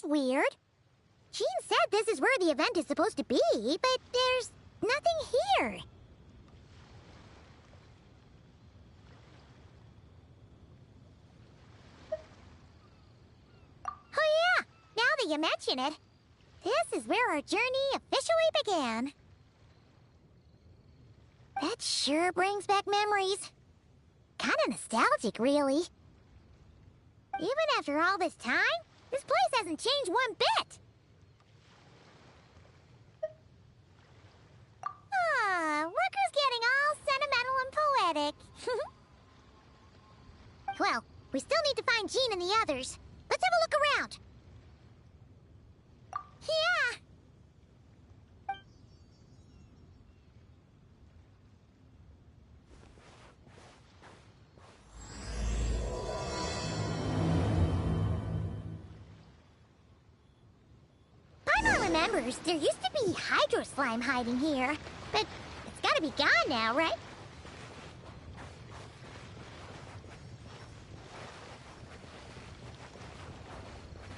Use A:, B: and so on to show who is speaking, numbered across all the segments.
A: Weird. Jean said this is where the event is supposed to be, but there's nothing here. Oh yeah, now that you mention it, this is where our journey officially began. That sure brings back memories. Kinda nostalgic, really. Even after all this time, this place hasn't changed one bit! Look who's getting all sentimental and poetic. Well, we still need to find Jean and the others. Let's have a look around. Yeah! Remembers, there used to be hydro slime hiding here, but it's gotta be gone now, right?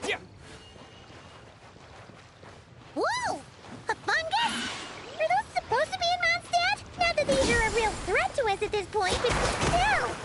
B: Yeah.
A: Whoa! A fungus? Are those supposed to be in Mondstadt? Not that these are a real threat to us at this point, but still!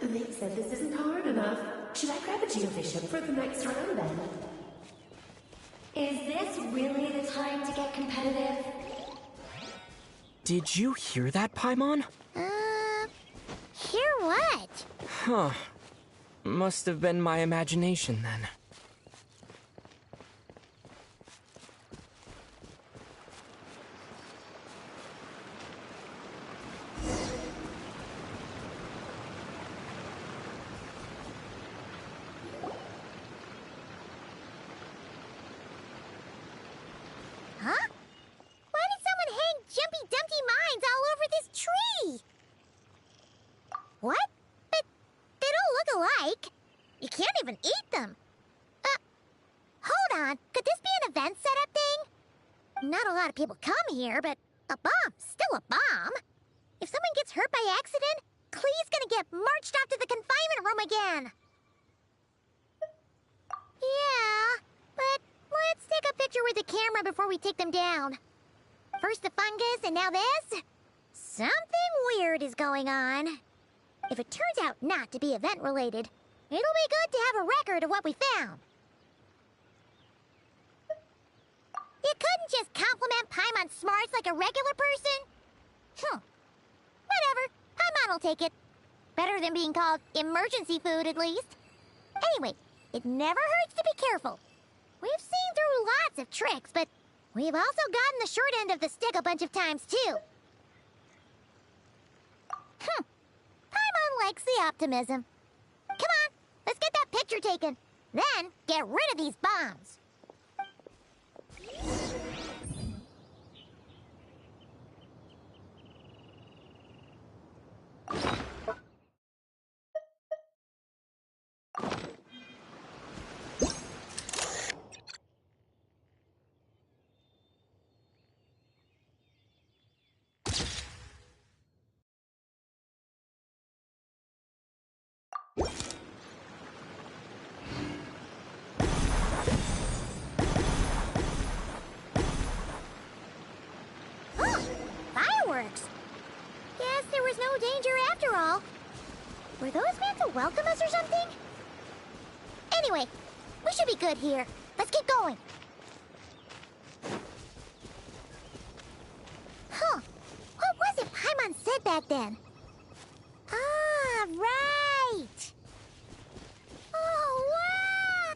C: They said this isn't hard enough. Should I grab a geobishop for the next round then?
D: Is this really the time to get competitive?
B: Did you hear that, Paimon?
A: Hear what?
B: Huh. Must have been my imagination then.
A: What? But they don't look alike. You can't even eat them. Hold on. Could this be an event setup thing? Not a lot of people come here, but a bomb's still a bomb. If someone gets hurt by accident, Clee's gonna get marched off to the confinement room again. Yeah, but let's take a picture with the camera before we take them down. First the fungus, and now this? Something weird is going on. If it turns out not to be event-related, it'll be good to have a record of what we found. You couldn't just compliment Paimon's smarts like a regular person? Whatever. Paimon will take it. Better than being called emergency food, at least. Anyway, it never hurts to be careful. We've seen through lots of tricks, but we've also gotten the short end of the stick a bunch of times, too. Paimon likes the optimism. Come on, let's get that picture taken. Then, get rid of these bombs. Guess there was no danger after all. Were those meant to welcome us or something? Anyway, we should be good here. Let's keep going. it back then? Ah, right! Oh, wow!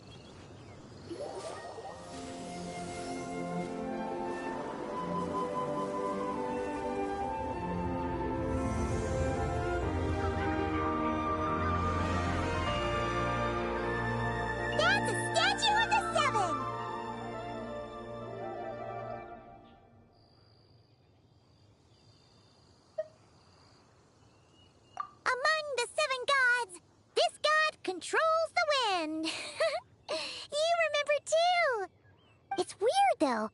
A: That's a statue of the Seven! Among the seven gods, this god controls the wind. You remember too. It's weird though.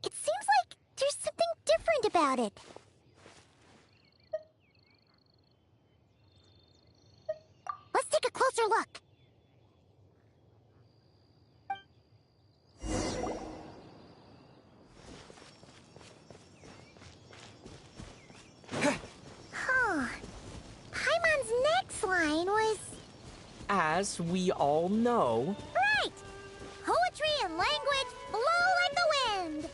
A: It seems like there's something different about it. Let's take a closer look. Huh. Paimon's next line was...
B: As we all know,
A: Right! Poetry and language blow like the wind!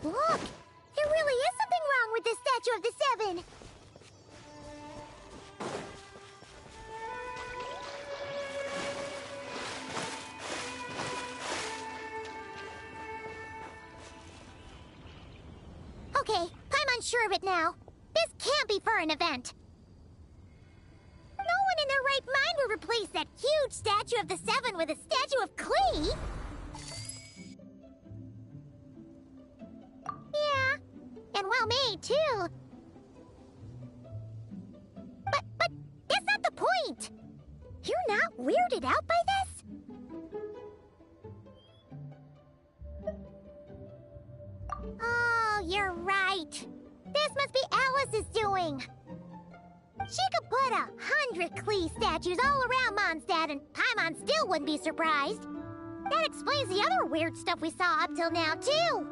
A: Look! There really is something wrong with this statue of the Seven! Okay, Paimon's sure of it now. This can't be for an event. No one in their right mind would replace that huge statue of the Seven with a statue of Klee. Yeah, and well made too. But that's not the point. You're not weirded out by this? Oh, you're right. This must be Alice's doing. She could put 100 Klee statues all around Mondstadt and Paimon still wouldn't be surprised. That explains the other weird stuff we saw up till now, too.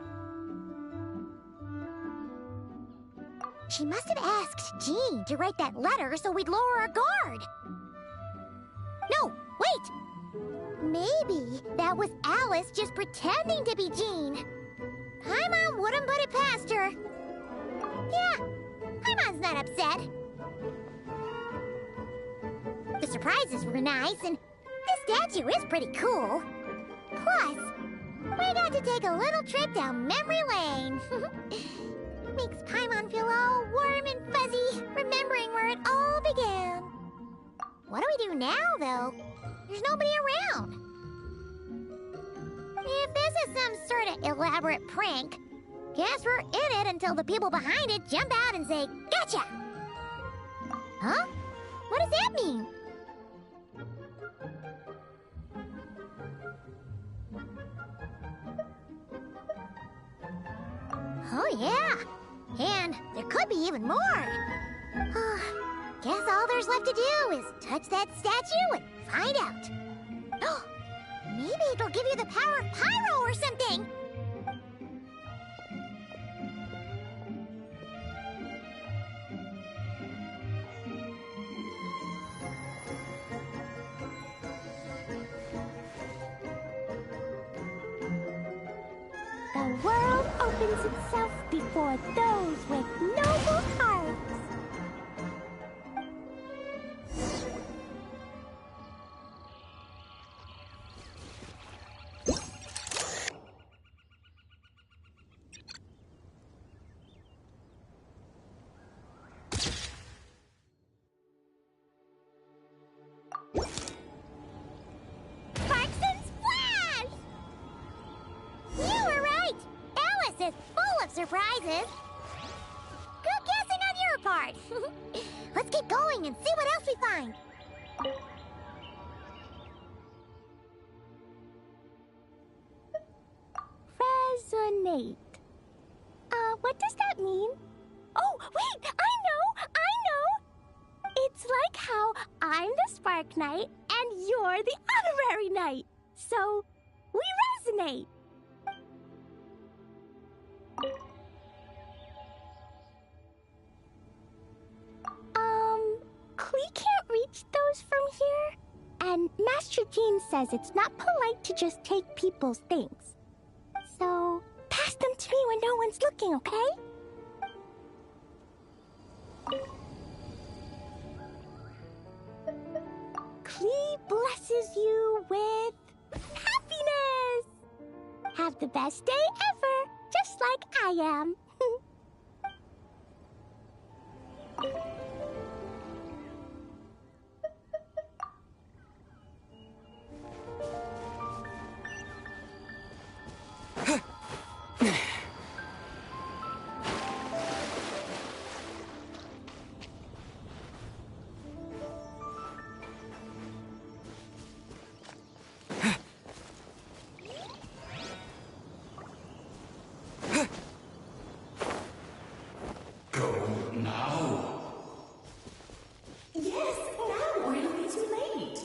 A: She must have asked Jean to write that letter so we'd lower our guard. No, wait! Maybe that was Alice just pretending to be Jean. Paimon wouldn't put it past her. Yeah, Paimon's not upset. The surprises were nice, and this statue is pretty cool. Plus, we got to take a little trip down memory lane. Makes Paimon feel all warm and fuzzy, remembering where it all began. What do we do now, though? There's nobody around. If this is some sort of elaborate prank, guess we're in it until the people behind it jump out and say, "Gotcha!" Huh? What does that mean? Oh, yeah. And there could be even more. Guess all there's left to do is touch that statue and find out. Maybe it'll give you the power of pyro or something.
E: The world opens itself before those with noble hearts.
A: Sparks and Splash! You were right! Alice is full of surprises. Good guessing on your part. Let's keep going and see what else we find.
E: Resonate. What does that mean? Oh, wait! I know! It's like how I'm the Spark Knight and you're the Honorary Knight. So, we resonate. Klee can't reach those from here? And Master Jean says it's not polite to just take people's things. So, pass them to me when no one's looking, okay? Klee blesses you with happiness! Have the best day ever, just like I am.
C: Yes, now, or it'll be too late.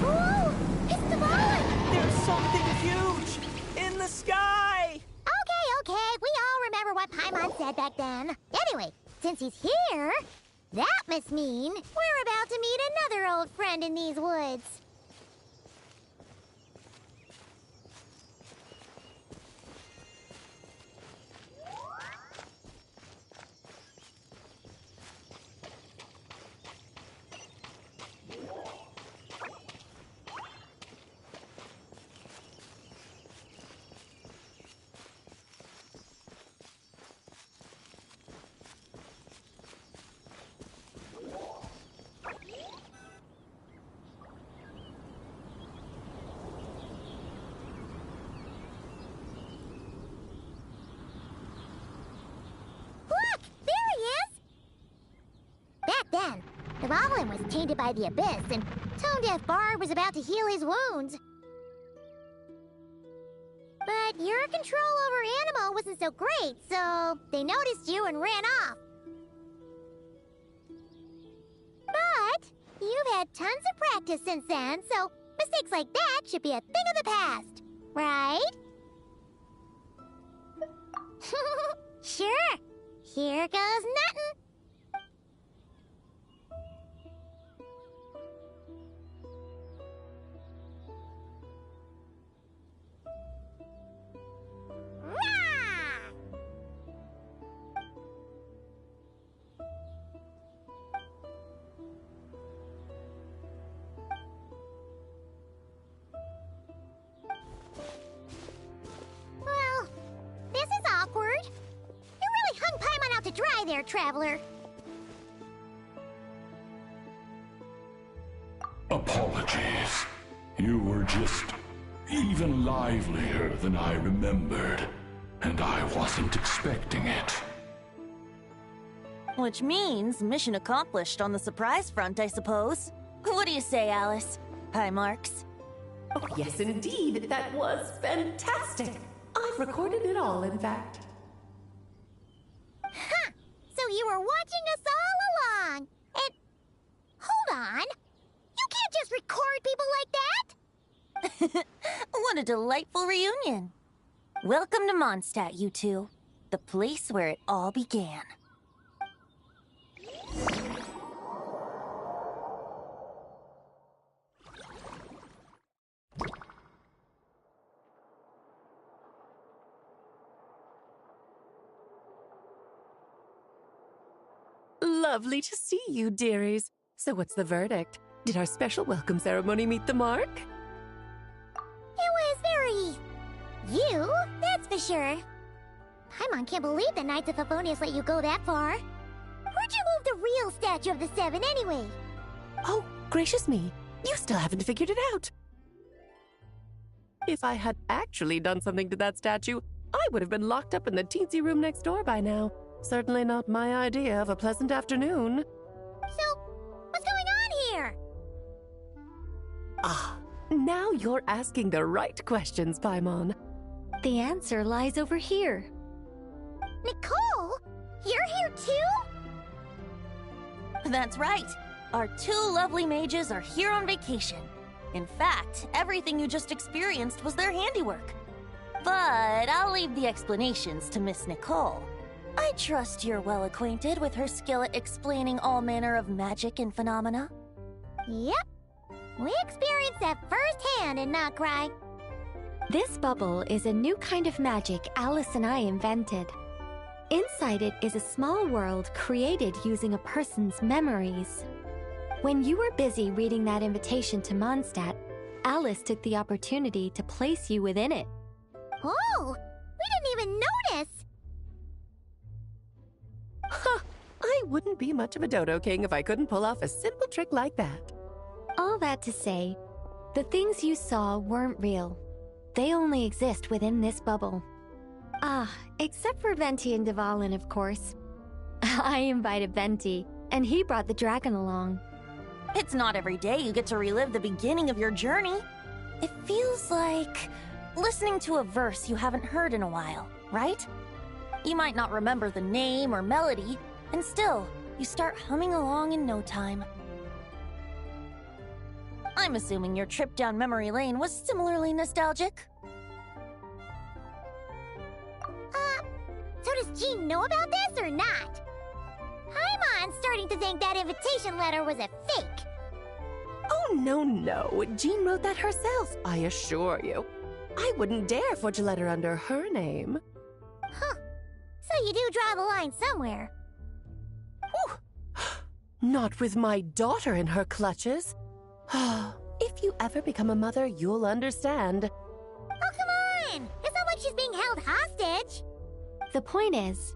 A: Ooh, it's the ball!
B: There's something huge in the sky!
A: Okay, we all remember what Paimon said back then. Anyway, since he's here, that must mean we're about to meet another old friend in these woods. Then, the goblin was tainted by the abyss, and Tone Deaf Bard was about to heal his wounds. But your control over Animo wasn't so great, so they noticed you and ran off. But you've had tons of practice since then, so mistakes like that should be a thing of the past, right? Sure. Here goes nothing. Well, this is awkward. You really hung Paimon out to dry there, traveler.
F: Apologies. You were just even livelier than I remembered, and I wasn't expecting it.
G: Which means mission accomplished on the surprise front, I suppose. What do you say, Alice? High marks.
C: Oh, yes, indeed. That was fantastic. I've recorded it all, in fact.
A: Huh! So you were watching us all along. And hold on. You can't just record people like that.
G: What a delightful reunion. Welcome to Mondstadt, you two. The place where it all began.
C: Lovely to see you, dearies. So what's the verdict? Did our special welcome ceremony meet the mark?
A: It was very... you, that's for sure. Paimon can't believe the Knights of Favonius let you go that far. Where'd you move the real statue of the Seven, anyway?
C: Oh, gracious me. You still haven't figured it out. If I had actually done something to that statue, I would have been locked up in the teensy room next door by now. Certainly not my idea of a pleasant afternoon.
A: So, what's going on here?
C: Ah, now you're asking the right questions, Paimon.
G: The answer lies over here.
A: Nicole? You're here too?
G: That's right. Our two lovely mages are here on vacation. In fact, everything you just experienced was their handiwork. But I'll leave the explanations to Miss Nicole. I trust you're well acquainted with her skill at explaining all manner of magic and phenomena.
A: Yep. We experienced that firsthand in Not Cry.
E: This bubble is a new kind of magic Alice and I invented. Inside it is a small world created using a person's memories. When you were busy reading that invitation to Mondstadt, Alice took the opportunity to place you within it.
A: Oh, we didn't even notice.
C: Huh, I wouldn't be much of a Dodo King if I couldn't pull off a simple trick like that.
E: All that to say, the things you saw weren't real. They only exist within this bubble. Ah, except for Venti and Dvalin, of course. I invited Venti, and he brought the dragon along.
G: It's not every day you get to relive the beginning of your journey. It feels like listening to a verse you haven't heard in a while, right? You might not remember the name or melody, and still, you start humming along in no time. I'm assuming your trip down memory lane was similarly nostalgic.
A: So does Jean know about this or not? Paimon's starting to think that invitation letter was a fake.
C: Oh, no. Jean wrote that herself, I assure you. I wouldn't dare forge a letter under her name.
A: Huh. So you do draw the line somewhere.
C: Whew. Not with my daughter in her clutches. If you ever become a mother, you'll understand.
A: Oh, come on! It's not like she's being held hostage.
E: The point is,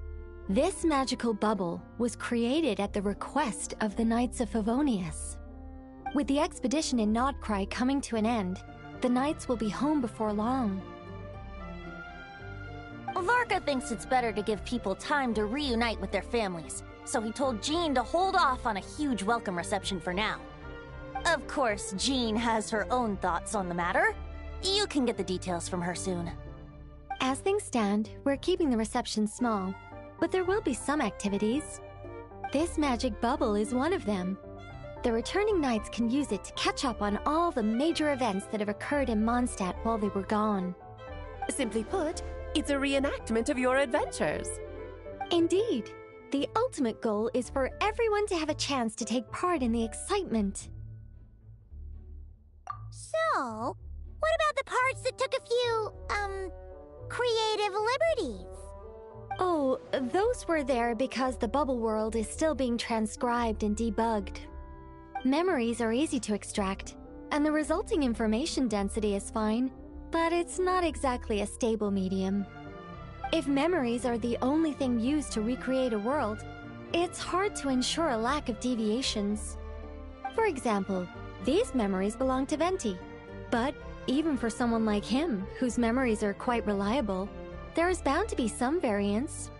E: this magical bubble was created at the request of the Knights of Favonius. With the expedition in Nodcry coming to an end, the Knights will be home before long.
G: Varka thinks it's better to give people time to reunite with their families, so he told Jean to hold off on a huge welcome reception for now. Of course, Jean has her own thoughts on the matter. You can get the details from her soon.
E: As things stand, we're keeping the reception small, but there will be some activities. This magic bubble is one of them. The returning knights can use it to catch up on all the major events that have occurred in Mondstadt while they were gone.
C: Simply put, it's a reenactment of your adventures.
E: Indeed. The ultimate goal is for everyone to have a chance to take part in the excitement.
A: So, what about the parts that took a few, creative liberties?
E: Oh, those were there because the bubble world is still being transcribed and debugged. Memories are easy to extract, and the resulting information density is fine, but it's not exactly a stable medium. If memories are the only thing used to recreate a world, it's hard to ensure a lack of deviations. For example, these memories belong to Venti, but even for someone like him, whose memories are quite reliable, there is bound to be some variance.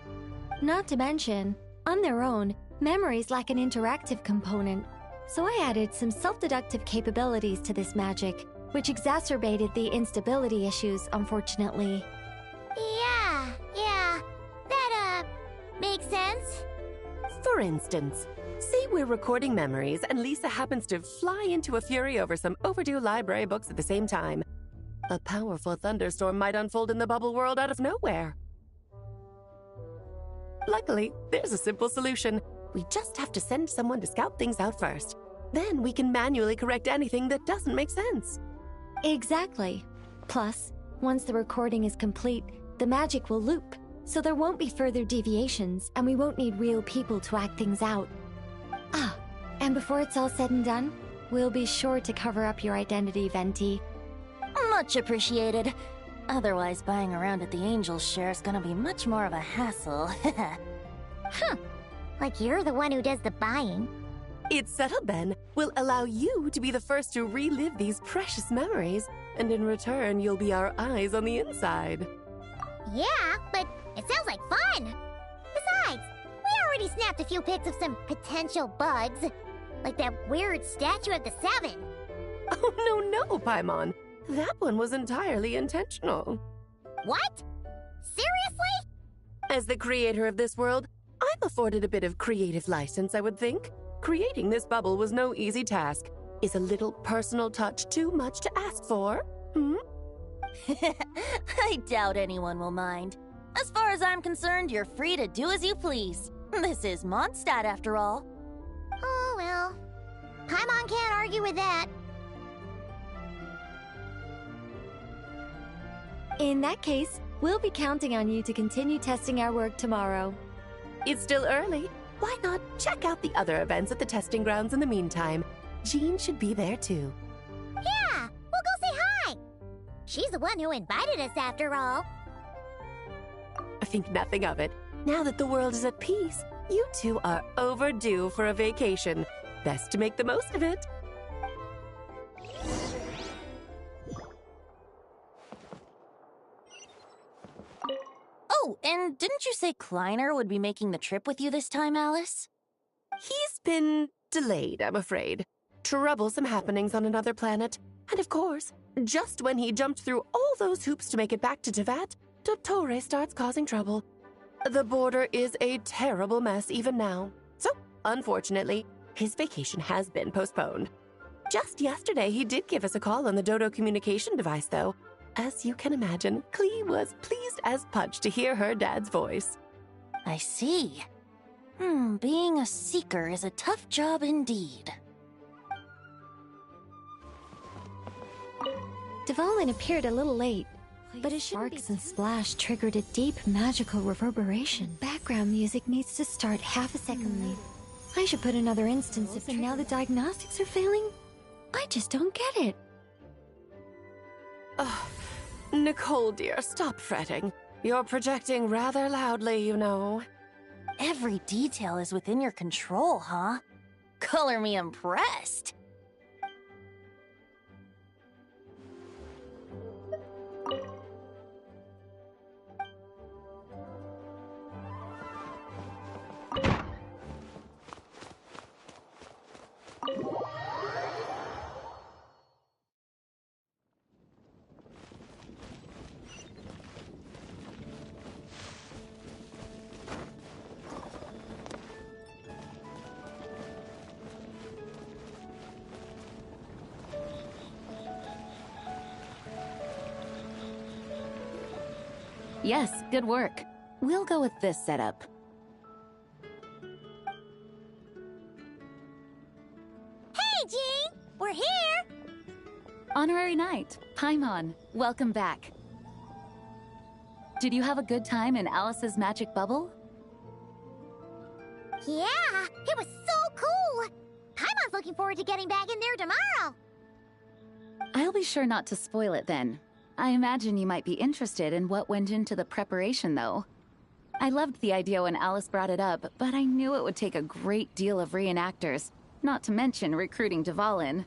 E: Not to mention, on their own, memories lack an interactive component, so I added some self-deductive capabilities to this magic, which exacerbated the instability issues, unfortunately.
A: Yeah, that, makes sense.
C: For instance, say we're recording memories and Lisa happens to fly into a fury over some overdue library books at the same time. A powerful thunderstorm might unfold in the bubble world out of nowhere. Luckily, there's a simple solution. We just have to send someone to scout things out first. Then we can manually correct anything that doesn't make sense.
E: Exactly. Plus, once the recording is complete, the magic will loop, so there won't be further deviations, and we won't need real people to act things out. Ah, and before it's all said and done, we'll be sure to cover up your identity, Venti.
G: Much appreciated. Otherwise, buying around at the Angels share is gonna be much more of a hassle.
A: Huh. Like you're the one who does the buying.
C: It's settled then. We'll allow you to be the first to relive these precious memories, and in return, you'll be our eyes on the inside.
A: Yeah, but it sounds like fun! Besides, we already snapped a few pics of some potential bugs. Like that weird statue of the Seven.
C: Oh, no, Paimon. That one was entirely intentional.
A: What? Seriously?
C: As the creator of this world, I'm afforded a bit of creative license, I would think. Creating this bubble was no easy task. Is a little personal touch too much to ask for?
G: I doubt anyone will mind. As far as I'm concerned, you're free to do as you please. This is Mondstadt, after all.
A: Oh, well. Paimon can't argue with that.
H: In that case, we'll be counting on you to continue testing our work tomorrow.
C: It's still early. Why not check out the other events at the testing grounds in the meantime? Jean should be there too.
A: Yeah, we'll go say hi. She's the one who invited us, after all.
C: I think nothing of it. Now that the world is at peace, you two are overdue for a vacation. Best to make the most of it.
G: Oh, and didn't you say Kleiner would be making the trip with you this time, Alice?
C: He's been delayed, I'm afraid. Troublesome happenings on another planet. And of course, just when he jumped through all those hoops to make it back to Tevat, Dottore starts causing trouble. The border is a terrible mess even now. So, unfortunately, his vacation has been postponed. Just yesterday, he did give us a call on the Dodo communication device, though. As you can imagine, Klee was pleased as punch to hear her dad's voice.
G: I see. Being a seeker is a tough job indeed.
H: Dvalin appeared a little late, but his sparks and splash triggered a deep magical reverberation. Background music needs to start half a second late. I should put another instance if now the diagnostics are failing. I just don't get it.
C: Nicole, dear, stop fretting. You're projecting rather loudly, you know.
G: Every detail is within your control, huh? Color me impressed.
I: Yes, good work. We'll go with this setup.
A: Hey, Jean! We're here!
I: Honorary Knight, Paimon, welcome back. Did you have a good time in Alice's magic bubble?
A: Yeah, it was so cool! Paimon's looking forward to getting back in there tomorrow!
I: I'll be sure not to spoil it then. I imagine you might be interested in what went into the preparation, though. I loved the idea when Alice brought it up, but I knew it would take a great deal of reenactors, not to mention recruiting Dvalin.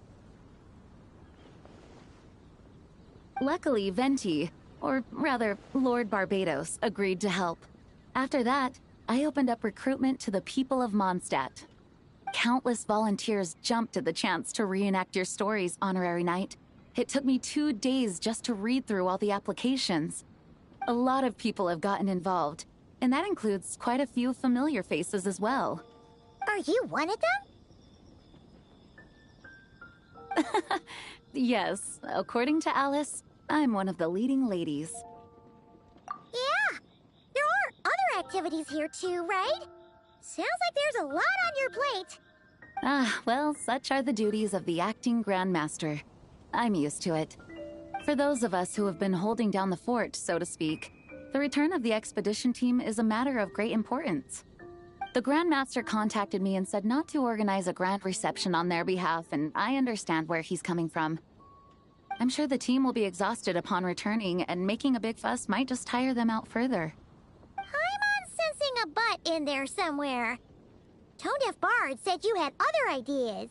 I: Luckily, Venti, or rather, Lord Barbados, agreed to help. After that, I opened up recruitment to the people of Mondstadt. Countless volunteers jumped at the chance to reenact your stories, Honorary Knight. It took me 2 days just to read through all the applications. A lot of people have gotten involved, and that includes quite a few familiar faces as well.
A: Are you one of them?
I: Yes, according to Alice, I'm one of the leading ladies.
A: Yeah, there are other activities here too, right? Sounds like there's a lot on your plate.
I: Ah, well, such are the duties of the acting Grandmaster. I'm used to it. For those of us who have been holding down the fort, so to speak, the return of the expedition team is a matter of great importance. The Grandmaster contacted me and said not to organize a grand reception on their behalf, and I understand where he's coming from. I'm sure the team will be exhausted upon returning, and making a big fuss might just tire them out further.
A: I'm sensing a butt in there somewhere. Tone-deaf Bard said you had other ideas.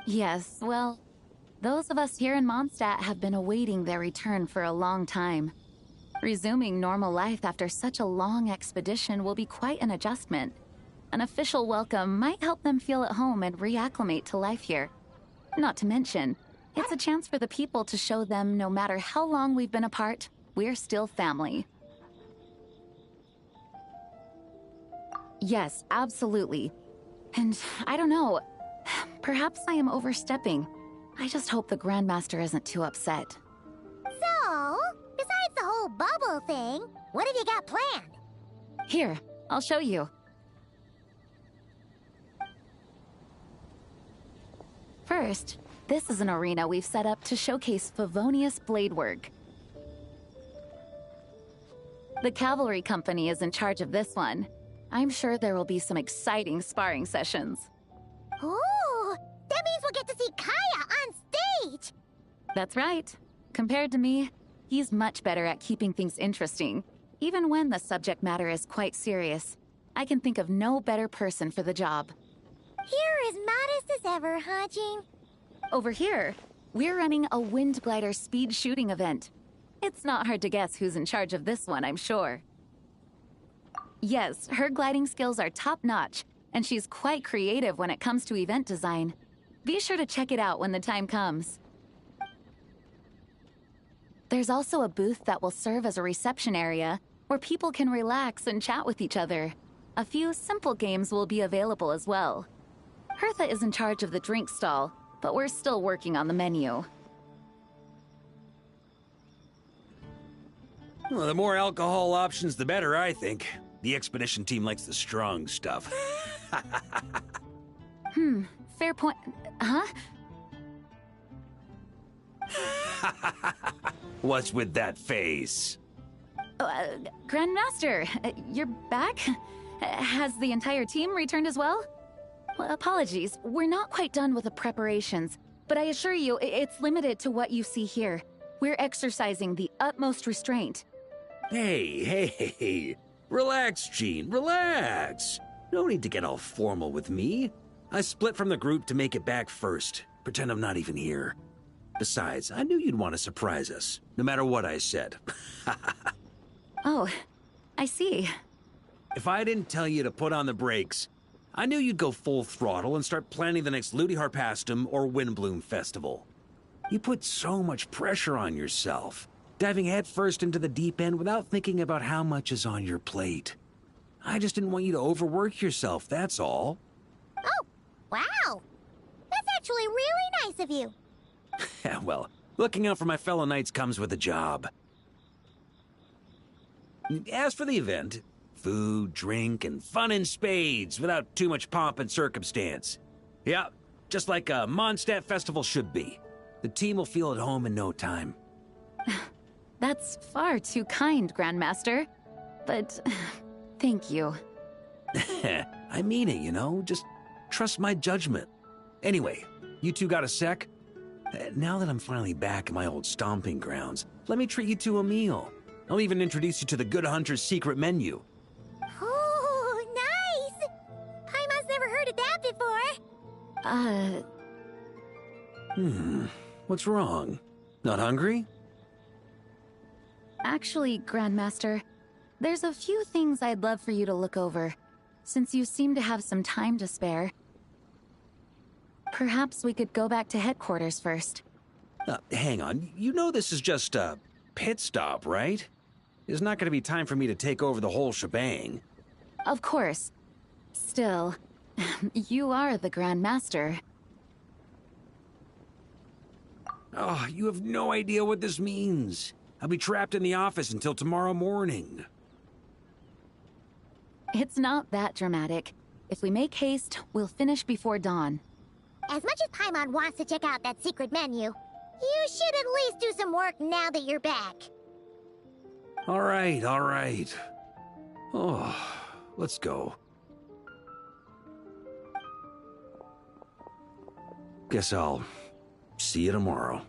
I: Yes, well, those of us here in Mondstadt have been awaiting their return for a long time. Resuming normal life after such a long expedition will be quite an adjustment. An official welcome might help them feel at home and reacclimate to life here. Not to mention, it's a chance for the people to show them no matter how long we've been apart, we're still family. Yes, absolutely. And I don't know, perhaps I am overstepping. I just hope the Grandmaster isn't too upset.
A: So, besides the whole bubble thing. What have you got planned?
I: Here, I'll show you. First, this is an arena we've set up to showcase Favonius blade work. The cavalry company is in charge of this one. I'm sure there will be some exciting sparring sessions.
A: Ooh, that means we'll get to see Kaya on stage!
I: That's right. Compared to me, he's much better at keeping things interesting, even when the subject matter is quite serious. I can think of no better person for the job.
A: You're as modest as ever, huh, Jean?
I: Over here, we're running a wind glider speed shooting event. It's not hard to guess who's in charge of this one, I'm sure. Yes, her gliding skills are top-notch, and she's quite creative when it comes to event design. Be sure to check it out when the time comes. There's also a booth that will serve as a reception area, where people can relax and chat with each other. A few simple games will be available as well. Hertha is in charge of the drink stall, but we're still working on the menu.
J: Well, the more alcohol options, the better, I think. The expedition team likes the strong stuff.
I: Fair point. Huh?
J: What's with that face?
I: Grandmaster, you're back? Has the entire team returned as well? Well, apologies, we're not quite done with the preparations, but I assure you, it's limited to what you see here. We're exercising the utmost restraint.
J: Hey. Relax, Jean, relax. No need to get all formal with me. I split from the group to make it back first. Pretend I'm not even here. Besides, I knew you'd want to surprise us, no matter what I said.
I: Oh, I see.
J: If I didn't tell you to put on the brakes, I knew you'd go full throttle and start planning the next Ludi Harpastum or Windbloom Festival. You put so much pressure on yourself, diving headfirst into the deep end without thinking about how much is on your plate. I just didn't want you to overwork yourself, that's all.
A: Oh, wow! That's actually really nice of you.
J: Well, looking out for my fellow knights comes with a job. As for the event, food, drink, and fun in spades without too much pomp and circumstance. Yeah, just like a Mondstadt festival should be. The team will feel at home in no time.
I: That's far too kind, Grandmaster. But thank you.
J: I mean it, you know? Just trust my judgment. Anyway, you two got a sec? Now that I'm finally back in my old stomping grounds, let me treat you to a meal. I'll even introduce you to the Good Hunter's secret menu.
A: Oh, nice! Paimon's never heard of that before.
J: What's wrong? Not hungry?
I: Actually, Grandmaster, there's a few things I'd love for you to look over, since you seem to have some time to spare. Perhaps we could go back to headquarters first.
J: Hang on. You know this is just a pit stop, right? There's not going to be time for me to take over the whole shebang.
I: Of course. Still, you are the Grandmaster.
J: Oh, you have no idea what this means. I'll be trapped in the office until tomorrow morning.
I: It's not that dramatic. If we make haste, we'll finish before dawn.
A: As much as Paimon wants to check out that secret menu, you should at least do some work now that you're back.
J: All right. Oh, let's go. Guess I'll see you tomorrow.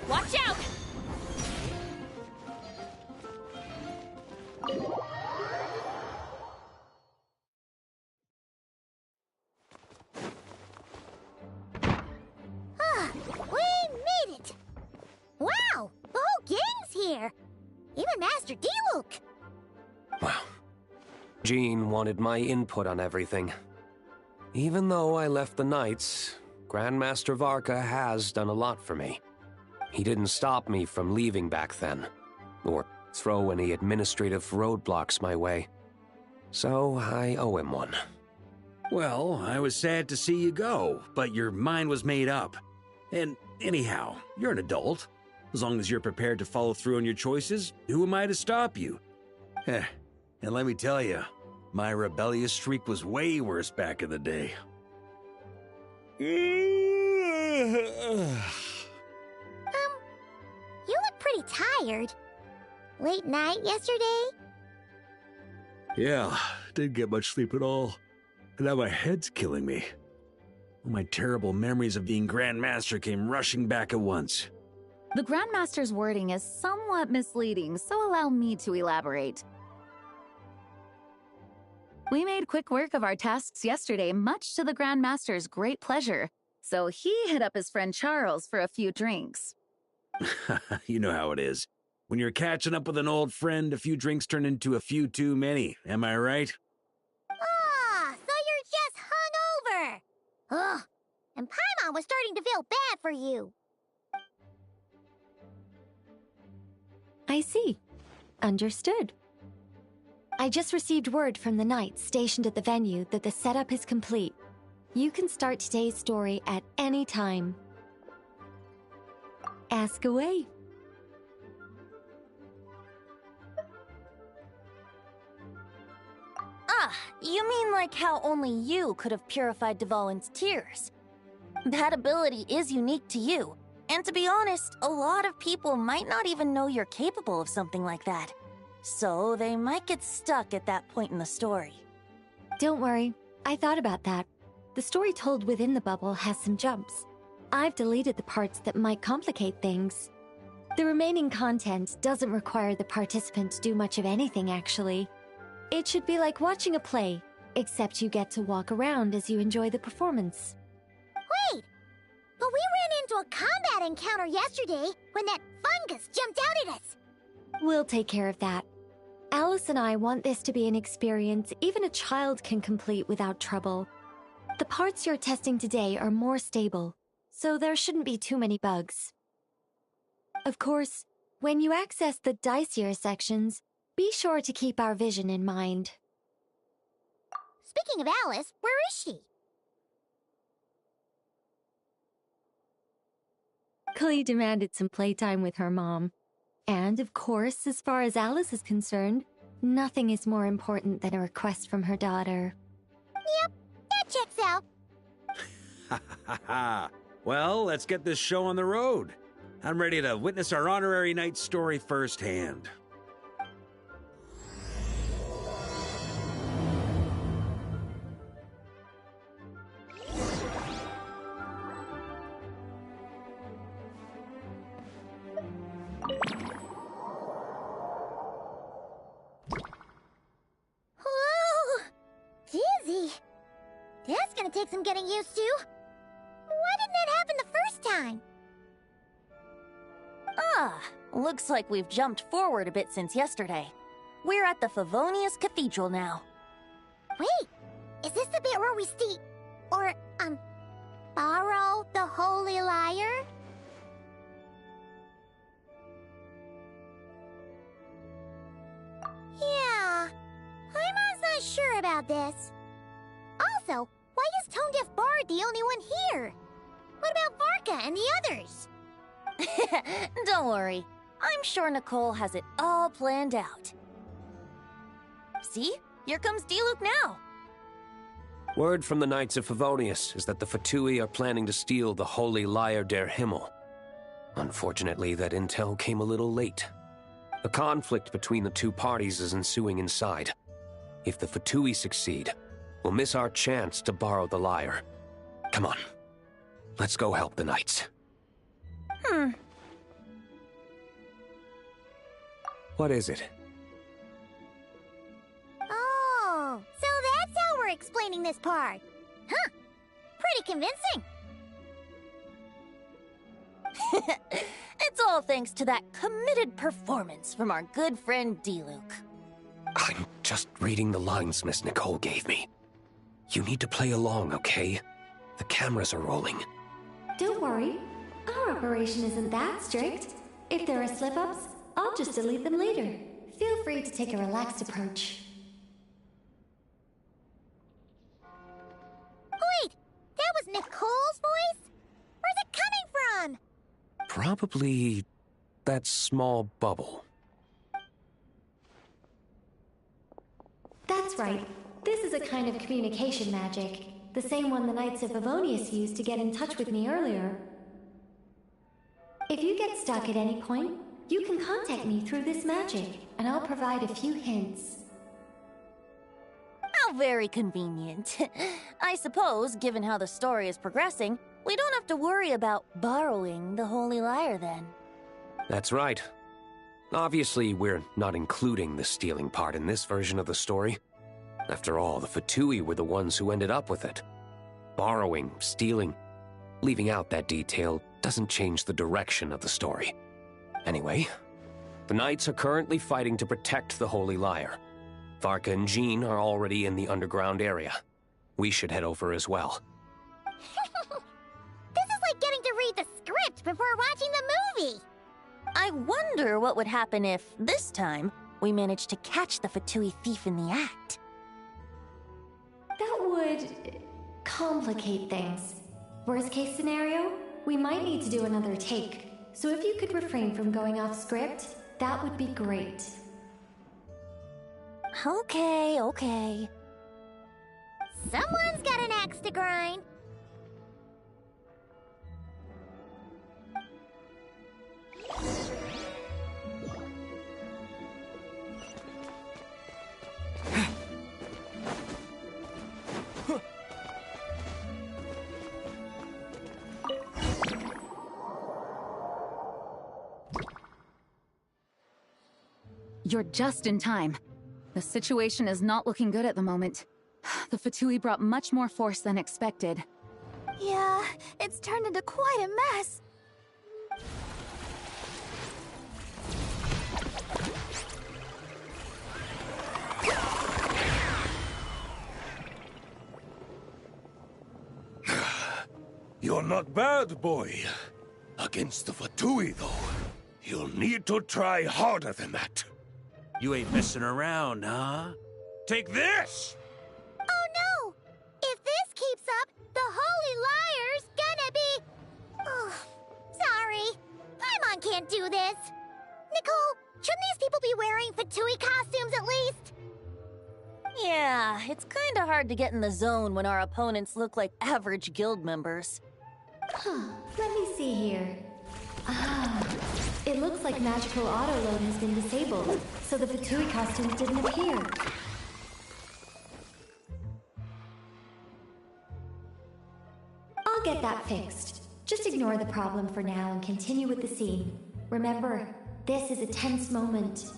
G: Watch out!
A: We made it! Wow! The whole gang's here! Even Master D-Luke!
K: Wow. Jean wanted my input on everything. Even though I left the Knights, Grandmaster Varka has done a lot for me. He didn't stop me from leaving back then, or throw any administrative roadblocks my way. So I owe him one.
J: Well, I was sad to see you go, but your mind was made up. And anyhow, you're an adult. As long as you're prepared to follow through on your choices, who am I to stop you? And let me tell you, my rebellious streak was way worse back in the day.
A: You look pretty tired. Late night yesterday?
J: Yeah, didn't get much sleep at all. And now my head's killing me. All my terrible memories of being Grandmaster came rushing back at once.
I: The Grandmaster's wording is somewhat misleading, so allow me to elaborate. We made quick work of our tasks yesterday, much to the Grandmaster's great pleasure, so he hit up his friend Charles for a few drinks.
J: You know how it is. When you're catching up with an old friend, a few drinks turn into a few too many, am I right?
A: Ah, so you're just hungover! Ugh, and Paimon was starting to feel bad for you.
H: I see. Understood. I just received word from the Knights stationed at the venue that the setup is complete. You can start today's story at any time. Ask away.
G: Ah, you mean like how only you could have purified Dvalin's tears? That ability is unique to you. And to be honest, a lot of people might not even know you're capable of something like that. So they might get stuck at that point in the story.
H: Don't worry, I thought about that. The story told within the bubble has some jumps. I've deleted the parts that might complicate things. The remaining content doesn't require the participant to do much of anything, actually. It should be like watching a play, except you get to walk around as you enjoy the performance.
A: Wait! But we ran into a combat encounter yesterday when that fungus jumped out at us!
H: We'll take care of that. Alice and I want this to be an experience even a child can complete without trouble. The parts you're testing today are more stable, so there shouldn't be too many bugs. Of course, when you access the dicier sections, be sure to keep our vision in mind.
A: Speaking of Alice, where is she?
H: Klee demanded some playtime with her mom. And, of course, as far as Alice is concerned, nothing is more important than a request from her daughter.
A: Yep, that checks out.
J: Ha ha ha! Well, let's get this show on the road. I'm ready to witness our honorary knight story firsthand.
A: take some getting used to. Why didn't that happen the first time?
G: Ah, looks like we've jumped forward a bit since yesterday. We're at the Favonius Cathedral now.
A: Wait, is this the bit where we borrow the Holy Lyre? Yeah, I'm not sure about this. Also, why is Tone Deaf Bard the only one here? What about Varka and the others?
G: Don't worry. I'm sure Nicole has it all planned out. See? Here comes Diluc now.
K: Word from the Knights of Favonius is that the Fatui are planning to steal the Holy Lyre der Himmel. Unfortunately, that intel came a little late. A conflict between the two parties is ensuing inside. If the Fatui succeed, we'll miss our chance to borrow the lyre. Come on. Let's go help the Knights. What is it?
A: Oh, so that's how we're explaining this part. Huh. Pretty convincing.
G: It's all thanks to that committed performance from our good friend Diluc.
K: I'm just reading the lines Miss Nicole gave me. You need to play along, okay? The cameras are rolling.
H: Don't worry. Our operation isn't that strict. If there are slip-ups, I'll just delete them later. Feel free to take a relaxed approach.
A: Wait, that was Nicole's voice? Where's it coming from?
K: Probably that small bubble.
H: That's right. This is a kind of communication magic. The same one the Knights of Favonius used to get in touch with me earlier. If you get stuck at any point, you can contact me through this magic, and I'll provide a few hints.
G: How very convenient. I suppose, given how the story is progressing, we don't have to worry about borrowing the Holy Lyre then.
K: That's right. Obviously, we're not including the stealing part in this version of the story. After all, the Fatui were the ones who ended up with it. Borrowing, stealing, leaving out that detail doesn't change the direction of the story. Anyway, the Knights are currently fighting to protect the Holy Lyre. Varka and Jean are already in the underground area. We should head over as well.
A: This is like getting to read the script before watching the movie.
G: I wonder what would happen if, this time, we managed to catch the Fatui thief in the act.
H: That would complicate things. Worst case scenario, we might need to do another take. So if you could refrain from going off script, that would be great.
G: Okay.
A: Someone's got an axe to grind.
I: You're just in time. The situation is not looking good at the moment. The Fatui brought much more force than expected.
E: Yeah, it's turned into quite a mess.
L: You're not bad, boy. Against the Fatui, though, you'll need to try harder than that.
J: You ain't messing around, huh? Take this!
A: Oh no! If this keeps up, the Holy Lyre's gonna be... Oh, sorry. Paimon can't do this. Nicole, shouldn't these people be wearing Fatui costumes at least?
G: Yeah, it's kinda hard to get in the zone when our opponents look like average guild members.
H: Let me see here. It looks like magical autoload has been disabled, so the Fatui costumes didn't appear. I'll get that fixed. Just ignore the problem for now and continue with the scene. Remember, this is a tense moment.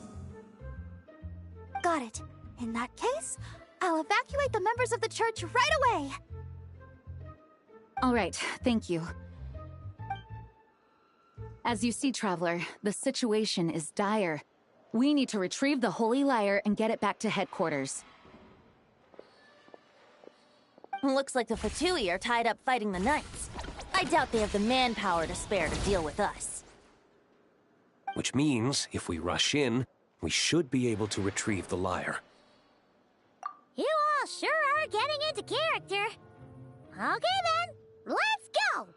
E: Got it. In that case, I'll evacuate the members of the church right away.
I: All right, thank you. As you see, Traveler, the situation is dire. We need to retrieve the Holy Lyre and get it back to headquarters.
G: Looks like the Fatui are tied up fighting the Knights. I doubt they have the manpower to spare to deal with us.
K: Which means, if we rush in, we should be able to retrieve the lyre.
A: You all sure are getting into character. Okay then, let's go!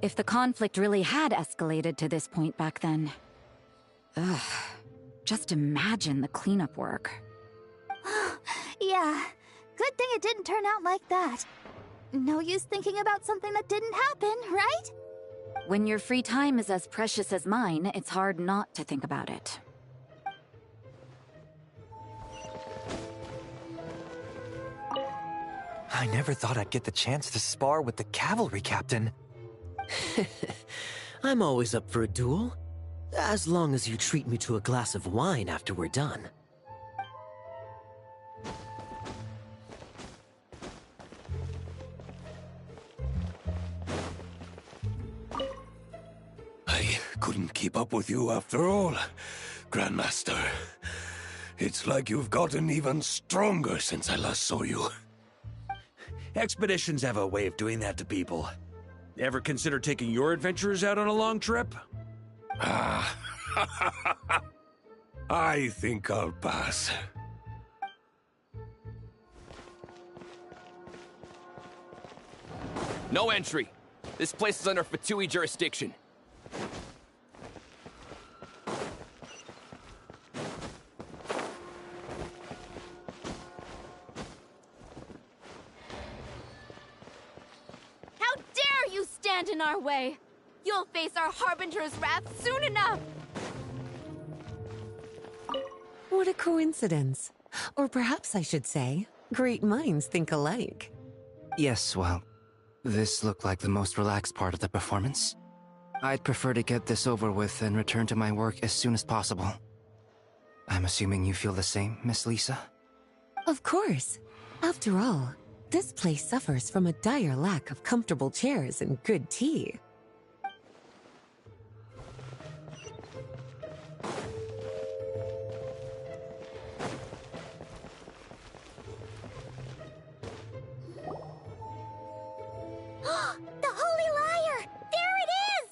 I: If the conflict really had escalated to this point back then... Ugh. Just imagine the cleanup work.
E: Yeah, good thing it didn't turn out like that. No use thinking about something that didn't happen, right?
I: When your free time is as precious as mine, it's hard not to think about it.
M: I never thought I'd get the chance to spar with the cavalry captain.
N: I'm always up for a duel. As long as you treat me to a glass of wine after we're done.
L: I couldn't keep up with you after all, Grandmaster. It's like you've gotten even stronger since I last saw you.
J: Expeditions have a way of doing that to people. Ever consider taking your adventurers out on a long trip?
L: I think I'll pass.
B: No entry. This place is under Fatui jurisdiction.
E: How dare you stand in our way! You'll face our Harbinger's wrath soon enough!
C: What a coincidence. Or perhaps I should say, great minds think alike.
B: Yes, well, this looked like the most relaxed part of the performance. I'd prefer to get this over with and return to my work as soon as possible. I'm assuming you feel the same, Miss Lisa?
C: Of course. After all, this place suffers from a dire lack of comfortable chairs and good tea.
A: The Holy Lyre! There it is!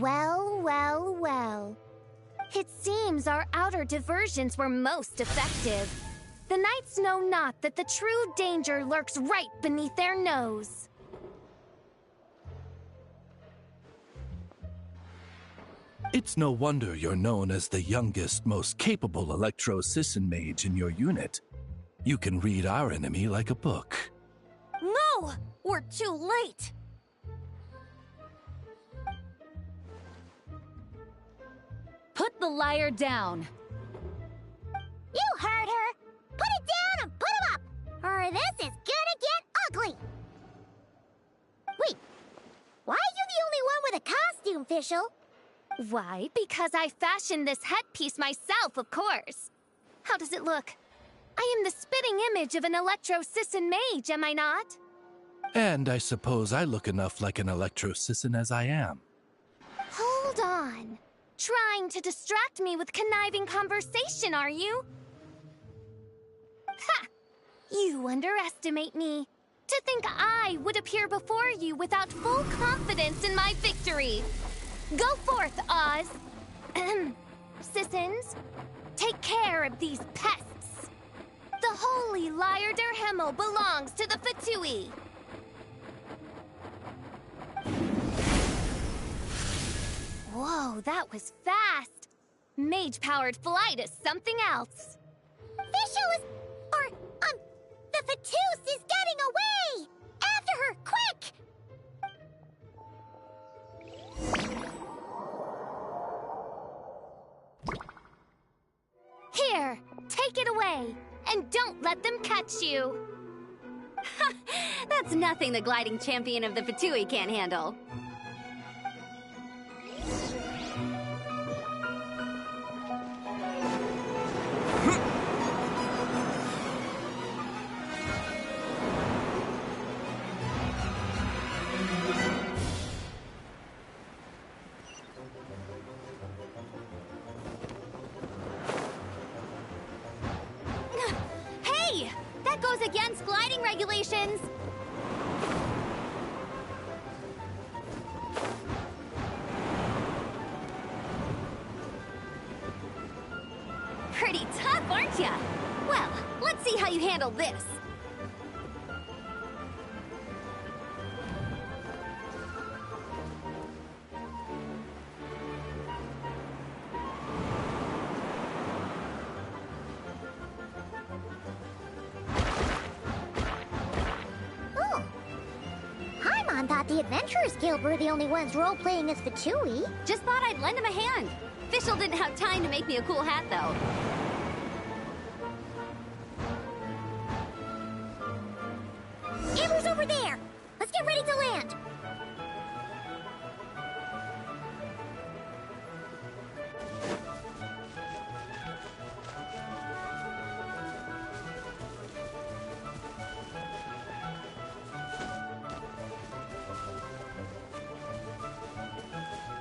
E: Well, well, well. It seems our outer diversions were most effective. The Knights know not that the true danger lurks right beneath their nose.
O: It's no wonder you're known as the youngest, most capable Electro-Sisson mage in your unit. You can read our enemy like a book.
G: No! We're too late!
I: Put the lyre down.
A: You heard her! Put it down and put him up! Or this is gonna get ugly! Wait, why are you the only one with a costume, Fischl?
E: Why? Because I fashioned this headpiece myself, of course. How does it look? I am the spitting image of an Electro-Sisson mage, am I not?
O: And I suppose I look enough like an Electro-Sisson as I am.
E: Hold on. Trying to distract me with conniving conversation, are you? Ha! You underestimate me. To think I would appear before you without full confidence in my victory. Go forth, Oz. Sissons, take care of these pests. The Holy Lyre der Himmel belongs to the Fatui. Whoa, that was fast. Mage-powered flight is something else.
A: Fischl is... the Fatus is getting away! After her, quick!
E: Here, take it away, and don't let them catch you.
P: That's nothing the gliding champion of the Fatui can't handle. Hey! That goes against gliding regulations! Pretty tough, aren't ya? Well, let's see how you handle this.
A: Oh. Paimon thought the Adventurers Guild were the only ones role-playing as Fatui.
P: Just thought I'd lend him a hand. Fischl didn't have time to make me a cool hat, though.
A: Amber's over there! Let's get ready to land!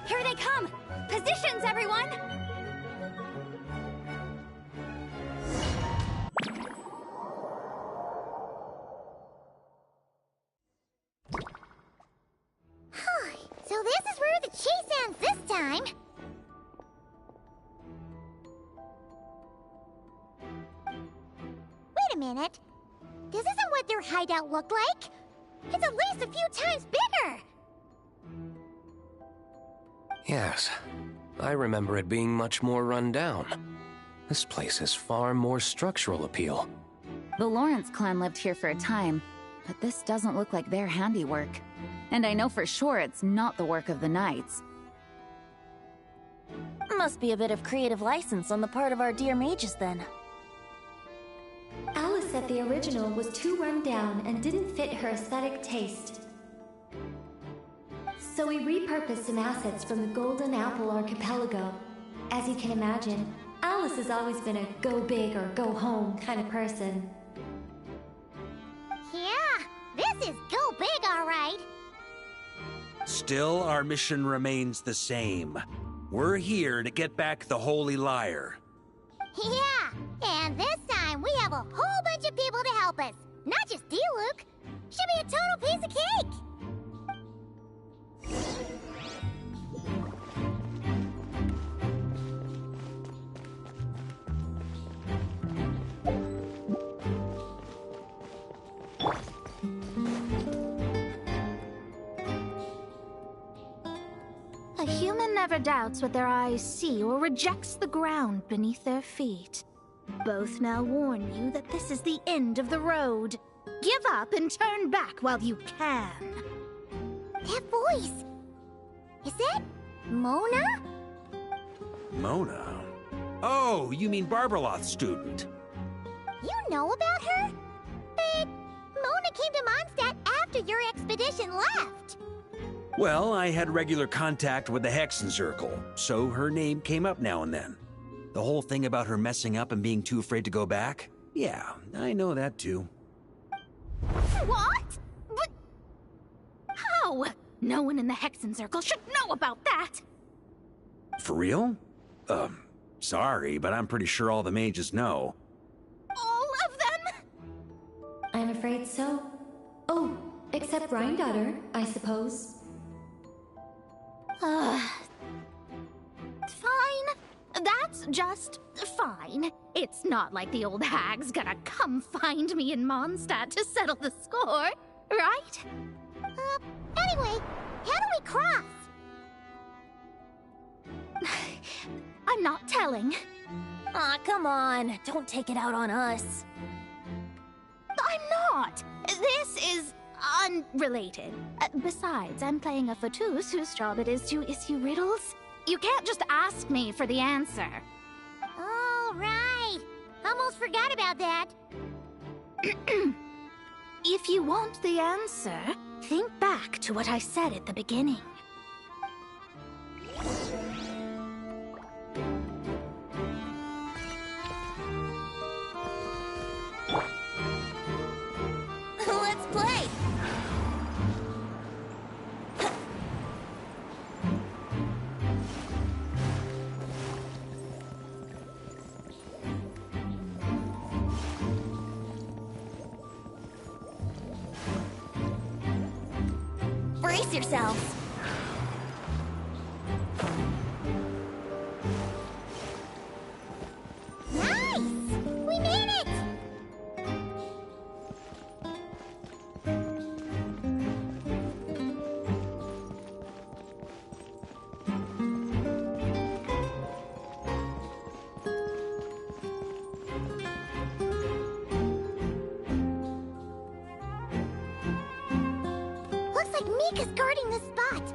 P: Here they come! Positions, everyone!
A: So this is where the chase ends this time. Wait a minute. This isn't what their hideout looked like. It's at least a few times bigger.
K: Yes, I remember it being much more run down. This place has far more structural appeal.
I: The Lawrence clan lived here for a time, but this doesn't look like their handiwork. And I know for sure it's not the work of the Knights.
G: Must be a bit of creative license on the part of our dear mages, then.
D: Alice said the original was too run down and didn't fit her aesthetic taste. So we repurposed some assets from the Golden Apple Archipelago. As you can imagine, Alice has always been a go big or go home kind of person.
A: Yeah, this is go big, all right.
J: Still, our mission remains the same. We're here to get back the Holy Lyre.
A: Yeah, and this time we have a whole bunch of people to help us. Not just D-Luke. Should be a total piece of cake.
Q: A human never doubts what their eyes see or rejects the ground beneath their feet. Both now warn you that this is the end of the road. Give up and turn back while you can.
A: That voice. Is that Mona?
J: Mona? Oh, you mean Barbarloth's student.
A: You know about her? But Mona came to Mondstadt after your expedition left.
J: Well, I had regular contact with the Hexen Circle, so her name came up now and then. The whole thing about her messing up and being too afraid to go back? Yeah, I know that too.
Q: What? But how? No one in the Hexen Circle should know about that!
J: For real? Sorry, but I'm pretty sure all the mages know.
Q: All of them?
D: I'm afraid so. Oh, except Rhindaughter, I suppose.
Q: Fine. That's just fine. It's not like the old hag's gonna come find me in Mondstadt to settle the score, right?
A: Anyway, how do we cross?
Q: I'm not telling.
G: Aw, come on. Don't take it out on us.
Q: I'm not. This is unrelated. Besides, I'm playing a fatus whose job it is to issue riddles. You can't just ask me for the answer.
A: All right. Almost forgot about that.
Q: If you want the answer, think back to what I said at the beginning.
G: Let's play! Brace yourselves!
A: Nice! We made it! Looks like Mika's guarding the spot.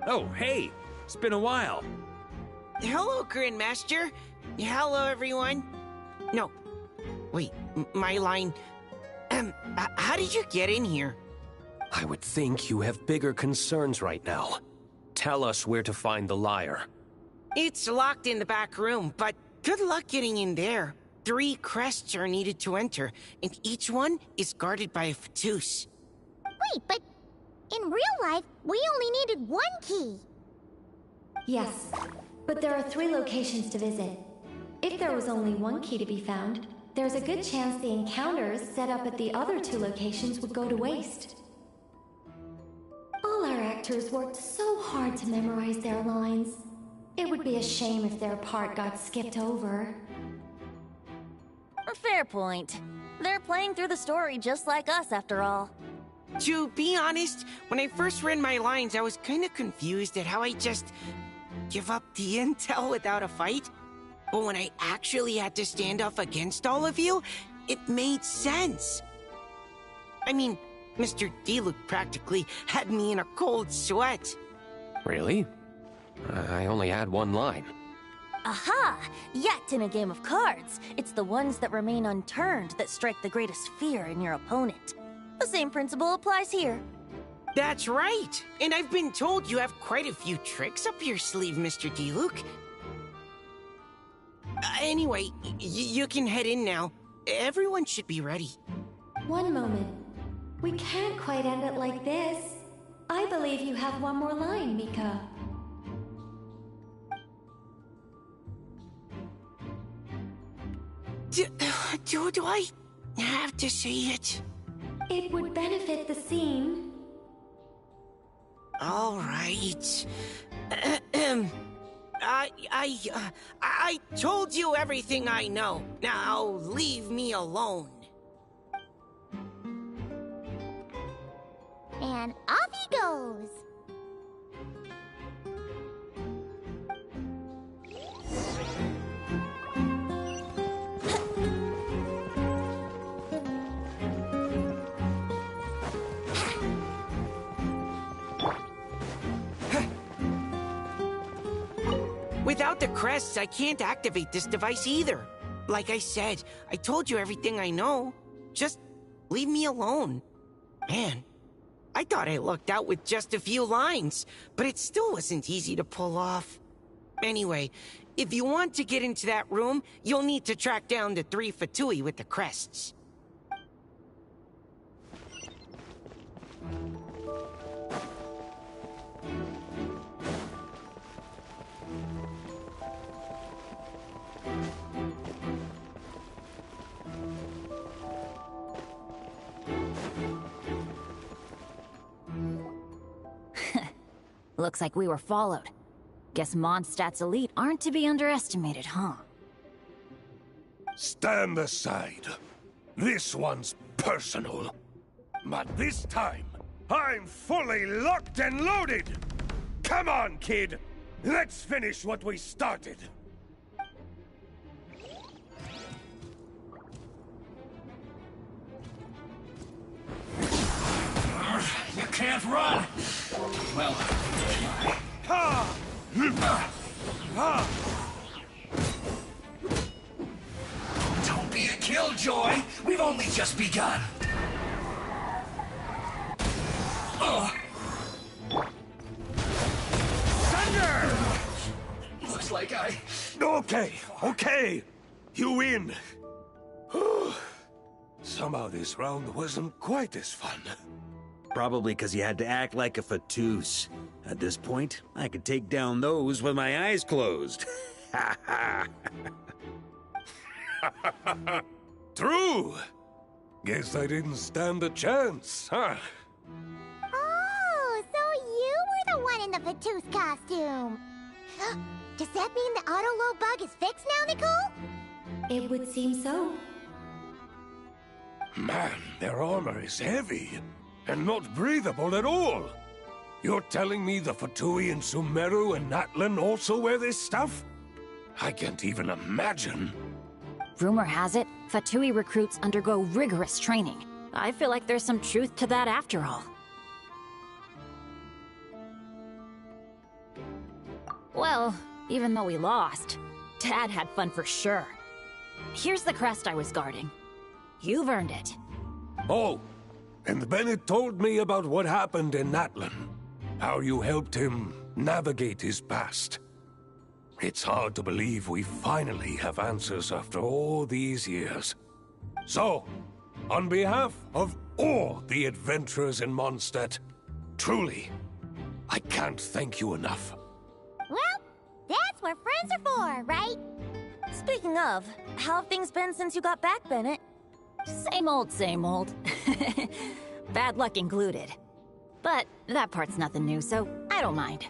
J: Oh, hey! It's been a while.
R: Hello, Grandmaster. Hello, everyone. No. Wait, my line... how did you get in here?
K: I would think you have bigger concerns right now. Tell us where to find the lyre.
R: It's locked in the back room, but good luck getting in there. 3 crests are needed to enter, and each one is guarded by a Fatous.
A: Wait, but in real life, we only needed 1 key.
H: Yes, but there are 3 locations to visit. If there was only 1 key to be found, there's a good chance the encounters set up at the other 2 locations would go to waste. All our actors worked so hard to memorize their lines. It would be a shame if their part got skipped over.
G: A fair point. They're playing through the story just like us, after all.
R: To be honest, when I first read my lines, I was kind of confused at how I just give up the intel without a fight. But when I actually had to stand up against all of you, it made sense. I mean, Mr. Diluc practically had me in a cold sweat.
K: Really? I only had 1 line.
G: Aha! Yet in a game of cards, it's the ones that remain unturned that strike the greatest fear in your opponent. The same principle applies here.
R: That's right! And I've been told you have quite a few tricks up your sleeve, Mr. Diluc. Anyway, you can head in now. Everyone should be ready.
H: One moment. We can't quite end it like this. I believe you have 1 more line, Mika.
R: Do I have to say it?
H: It would benefit the scene.
R: All right. I told you everything I know. Now leave me alone.
A: And off he goes.
R: Without the crests, I can't activate this device either. Like I said, I told you everything I know. Just leave me alone. Man, I thought I lucked out with just a few lines, but it still wasn't easy to pull off. Anyway, if you want to get into that room, you'll need to track down the 3 Fatui with the crests.
G: Looks like we were followed. Guess Mondstadt's elite aren't to be underestimated, huh?
L: Stand aside. This one's personal. But this time, I'm fully locked and loaded! Come on, kid! Let's finish what we started!
F: You can't run! Well,
L: Ha! Ha!
F: don't be a killjoy! We We've only just begun.
L: Thunder!
F: Looks like I...
L: Okay. You win. Somehow this round wasn't quite as fun.
J: Probably because you had to act like a Fatoose. At this point, I could take down those with my eyes closed.
L: True. Guess I didn't stand a chance, huh?
A: Oh, so you were the one in the Fatoose costume. Does that mean the auto-low bug is fixed now, Nicole?
H: It would seem so.
L: Man, their armor is heavy and not breathable at all. You're telling me the Fatui in Sumeru and Natlan also wear this stuff? I can't even imagine.
S: Rumor has it, Fatui recruits undergo rigorous training. I feel like there's some truth to that after all. Well, even though we lost, Dad had fun for sure. Here's the crest I was guarding. You've earned it.
L: Oh, and Bennett told me about what happened in Natlan. How you helped him navigate his past. It's hard to believe we finally have answers after all these years. So, on behalf of all the adventurers in Mondstadt, truly, I can't thank you enough.
A: Well, that's what friends are for, right?
G: Speaking of, how have things been since you got back, Bennett?
S: Same old, same old. Bad luck included. But that part's nothing new, so I don't mind.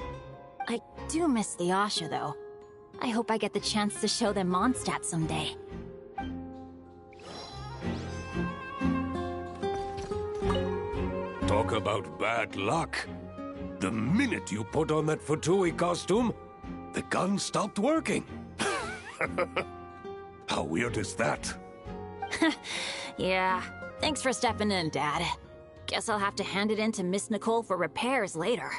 S: I do miss the Asha, though. I hope I get the chance to show them Mondstadt someday.
L: Talk about bad luck. The minute you put on that Fatui costume, the gun stopped working. How weird is that?
S: Yeah, thanks for stepping in, Dad. Guess I'll have to hand it in to Miss Nicole for repairs later.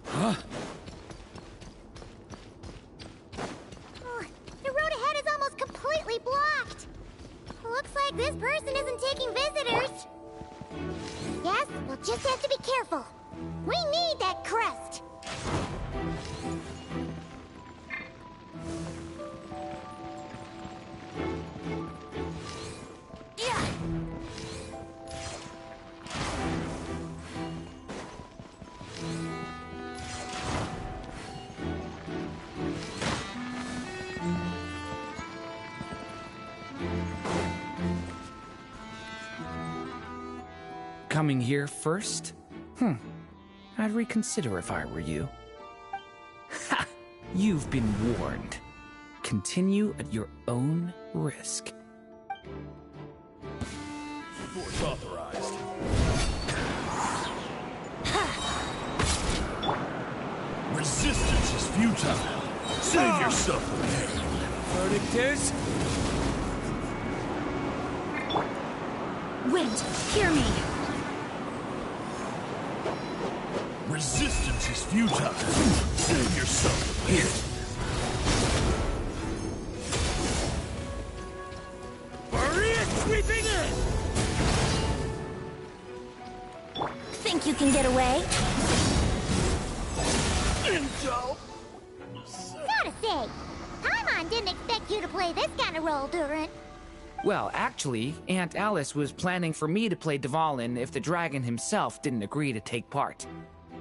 J: Huh?
A: Oh, the road ahead is almost completely blocked. Looks like this person isn't taking visitors. Yes, we'll just have to be careful. We need that crest.
G: Yeah.
T: Coming here first? I'd reconsider if I were you. Ha! You've been warned. Continue at your own risk.
F: Force authorized. Resistance is futile. Save yourself the pain.
L: Verdict is...
P: Wind, hear me.
F: Resistance is futile. Save yourself the pain.
L: Maria sweeping in!
G: Think you can get away?
A: Gotta say, Paimon didn't expect you to play this kind of role, Durant.
T: Well, actually, Aunt Alice was planning for me to play Dvalin if the dragon himself didn't agree to take part.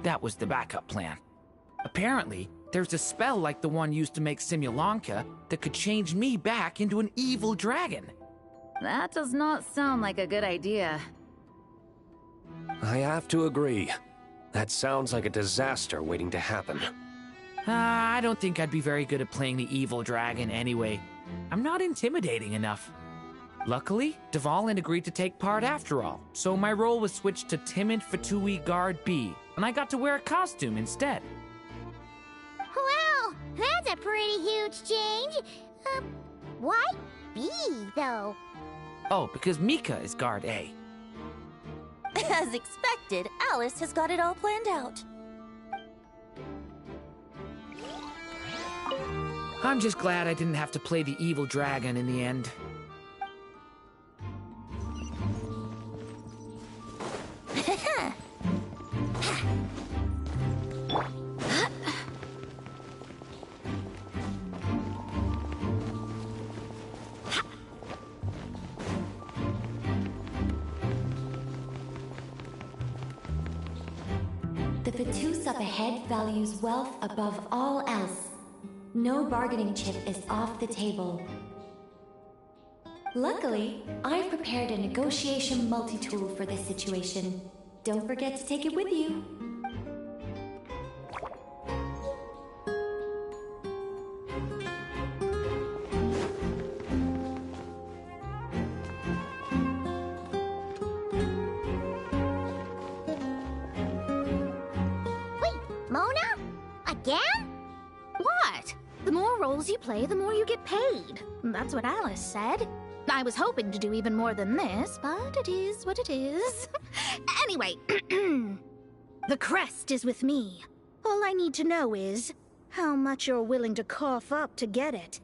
T: That was the backup plan. Apparently, there's a spell like the one used to make Simulanka that could change me back into an evil dragon.
I: That does not sound like a good idea.
K: I have to agree. That sounds like a disaster waiting to happen.
T: I don't think I'd be very good at playing the evil dragon anyway. I'm not intimidating enough. Luckily, Dvalin agreed to take part after all, so my role was switched to timid Fatui Guard B, and I got to wear a costume instead.
A: Well, that's a pretty huge change. Why B, though?
T: Oh, because Mika is Guard A.
G: As expected, Alice has got it all planned out.
T: I'm just glad I didn't have to play the evil dragon in the end.
D: The Vatus up ahead values wealth above all else. No bargaining chip is off the table. Luckily, I've prepared a negotiation multi-tool for this situation. Don't forget to take it with you.
A: Mona? Again?
Q: What? The more roles you play, the more you get paid. That's what Alice said. I was hoping to do even more than this, but it is what it is. Anyway, the crest is with me. All I need to know is how much you're willing to cough up to get it.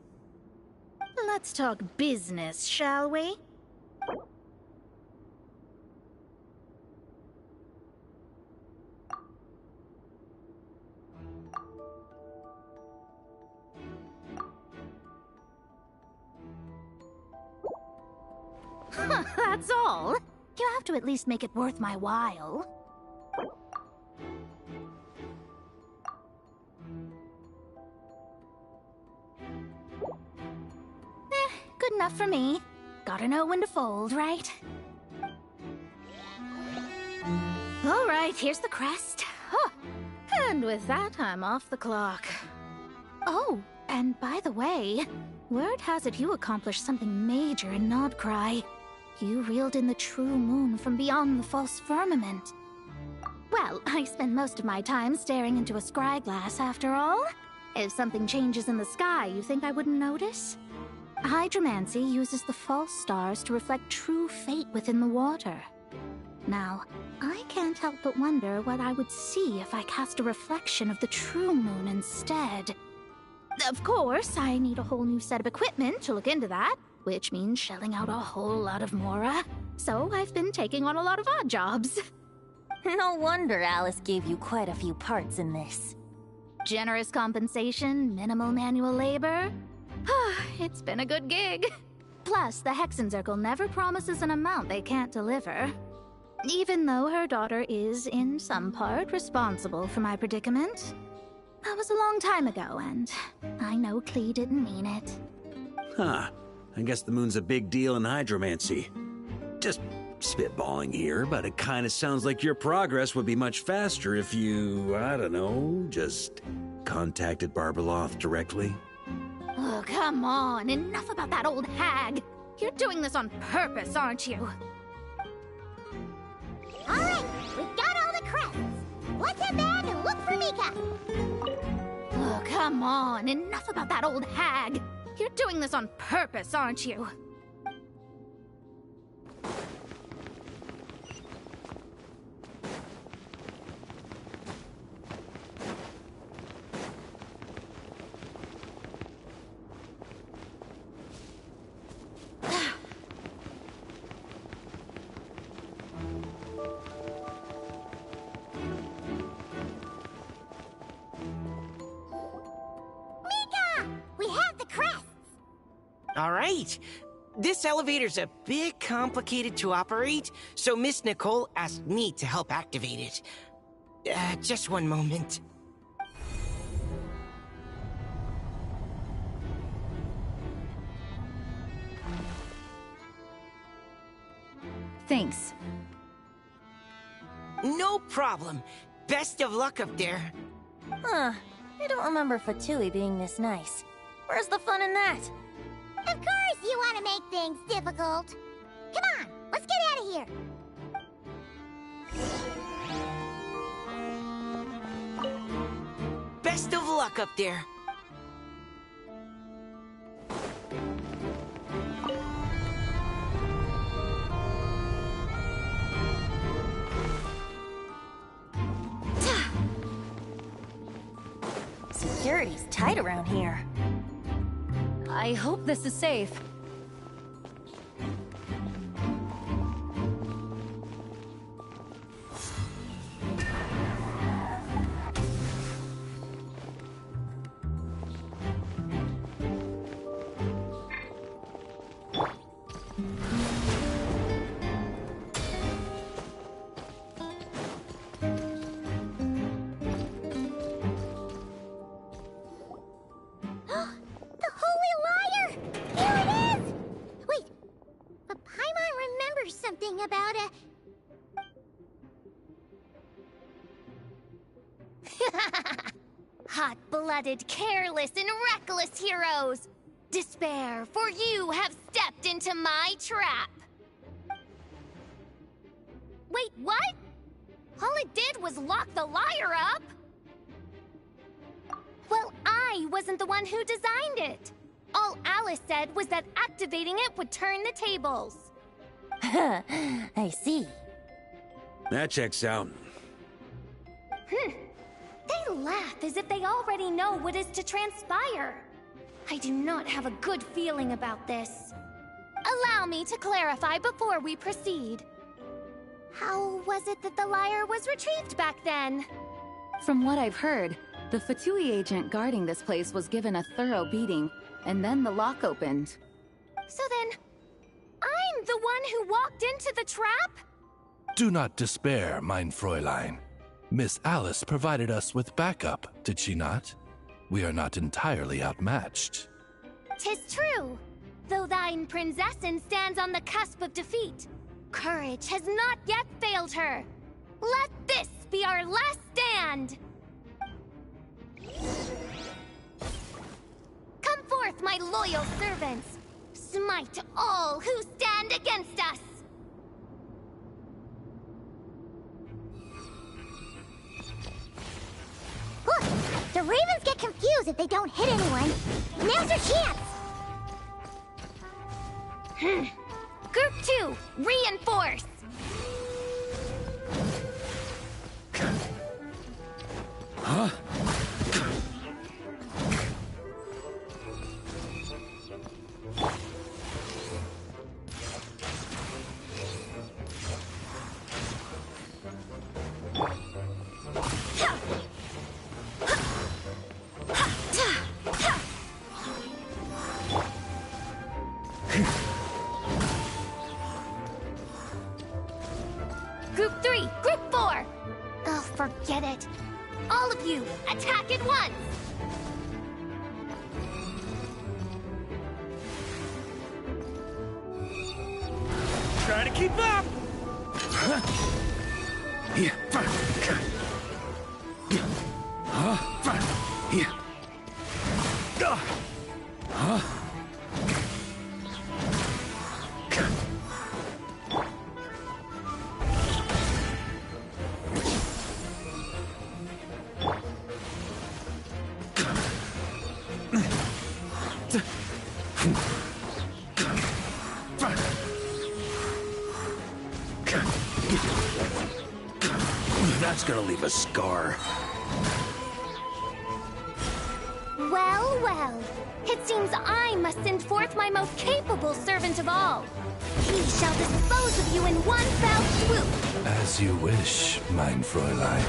Q: Let's talk business, shall we? That's all. You have to at least make it worth my while. Good enough for me. Gotta know when to fold, right? All right, here's the crest. Huh. And with that, I'm off the clock. Oh, and by the way, word has it you accomplished something major in Nodcry. You reeled in the true moon from beyond the false firmament. Well, I spend most of my time staring into a scry glass, after all. If something changes in the sky, you think I wouldn't notice? Hydromancy uses the false stars to reflect true fate within the water. Now, I can't help but wonder what I would see if I cast a reflection of the true moon instead. Of course, I need a whole new set of equipment to look into that, which means shelling out a whole lot of mora. So I've been taking on a lot of odd jobs.
G: No wonder Alice gave you quite a few parts in this.
Q: Generous compensation, minimal manual labor. It's been a good gig. Plus, the Hexen Circle never promises an amount they can't deliver. Even though her daughter is, in some part, responsible for my predicament. That was a long time ago, and I know Klee didn't mean it.
J: Huh. I guess the moon's a big deal in hydromancy. Just spitballing here, but it kind of sounds like your progress would be much faster if you, I don't know, just contacted Barbeloth directly.
Q: Oh, come on. Enough about that old hag. You're doing this on purpose, aren't you?
A: All right, we've got all the crests. Let's head back and look for Mika.
Q: Oh, come on. Enough about that old hag. You're doing this on purpose, aren't you?
R: All right. This elevator's a bit complicated to operate, so Miss Nicole asked me to help activate it. Just one moment.
I: Thanks.
R: No problem. Best of luck up there.
G: Huh. I don't remember Fatui being this nice. Where's the fun in that?
A: Of course you want to make things difficult. Come on, let's get out of here.
R: Best of luck up there.
G: Security's tight around here.
I: I hope this is safe.
A: About hot-blooded, careless, and reckless heroes! Despair, for you have stepped into my trap! Wait, what? All it did was lock the liar up! Well, I wasn't the one who designed it! All Alice said was that activating it would turn the tables. I see.
J: That checks out.
A: They laugh as if they already know what is to transpire. I do not have a good feeling about this. Allow me to clarify before we proceed. How was it that the lyre was retrieved back then?
I: From what I've heard, the Fatui agent guarding this place was given a thorough beating, and then the lock opened.
A: So then, I'm the one who walked into the trap?
O: Do not despair, mein Fräulein. Miss Alice provided us with backup, did she not? We are not entirely outmatched.
A: 'Tis true. Though thine Prinzessin stands on the cusp of defeat, courage has not yet failed her. Let this be our last stand! Come forth, my loyal servants! Smite all who stand against us! Look! The ravens get confused if they don't hit anyone. Now's your chance! Group 2, reinforce!
J: Huh?
A: Group 3, Group 4! Oh, forget it. All of you, attack at once!
J: Try to keep up! That's gonna leave a scar.
A: Well, well. It seems I must send forth my most capable servant of all. He shall dispose of you in one fell swoop.
O: As you wish, mein Fräulein.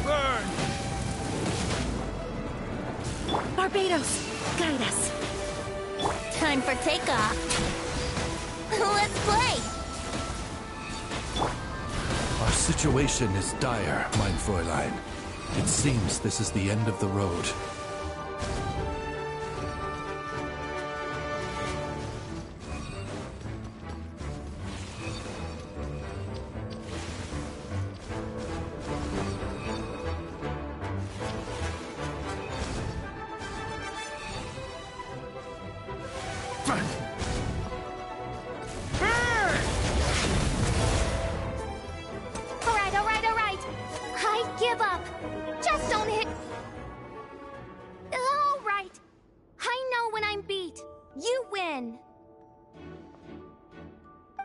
J: Burn!
S: Barbados, guide us.
A: Time for takeoff. Let's play!
O: Our situation is dire, mein Fräulein. It seems this is the end of the road.
A: Alright. I give up. Just don't hit. Alright. I know when I'm beat. You win.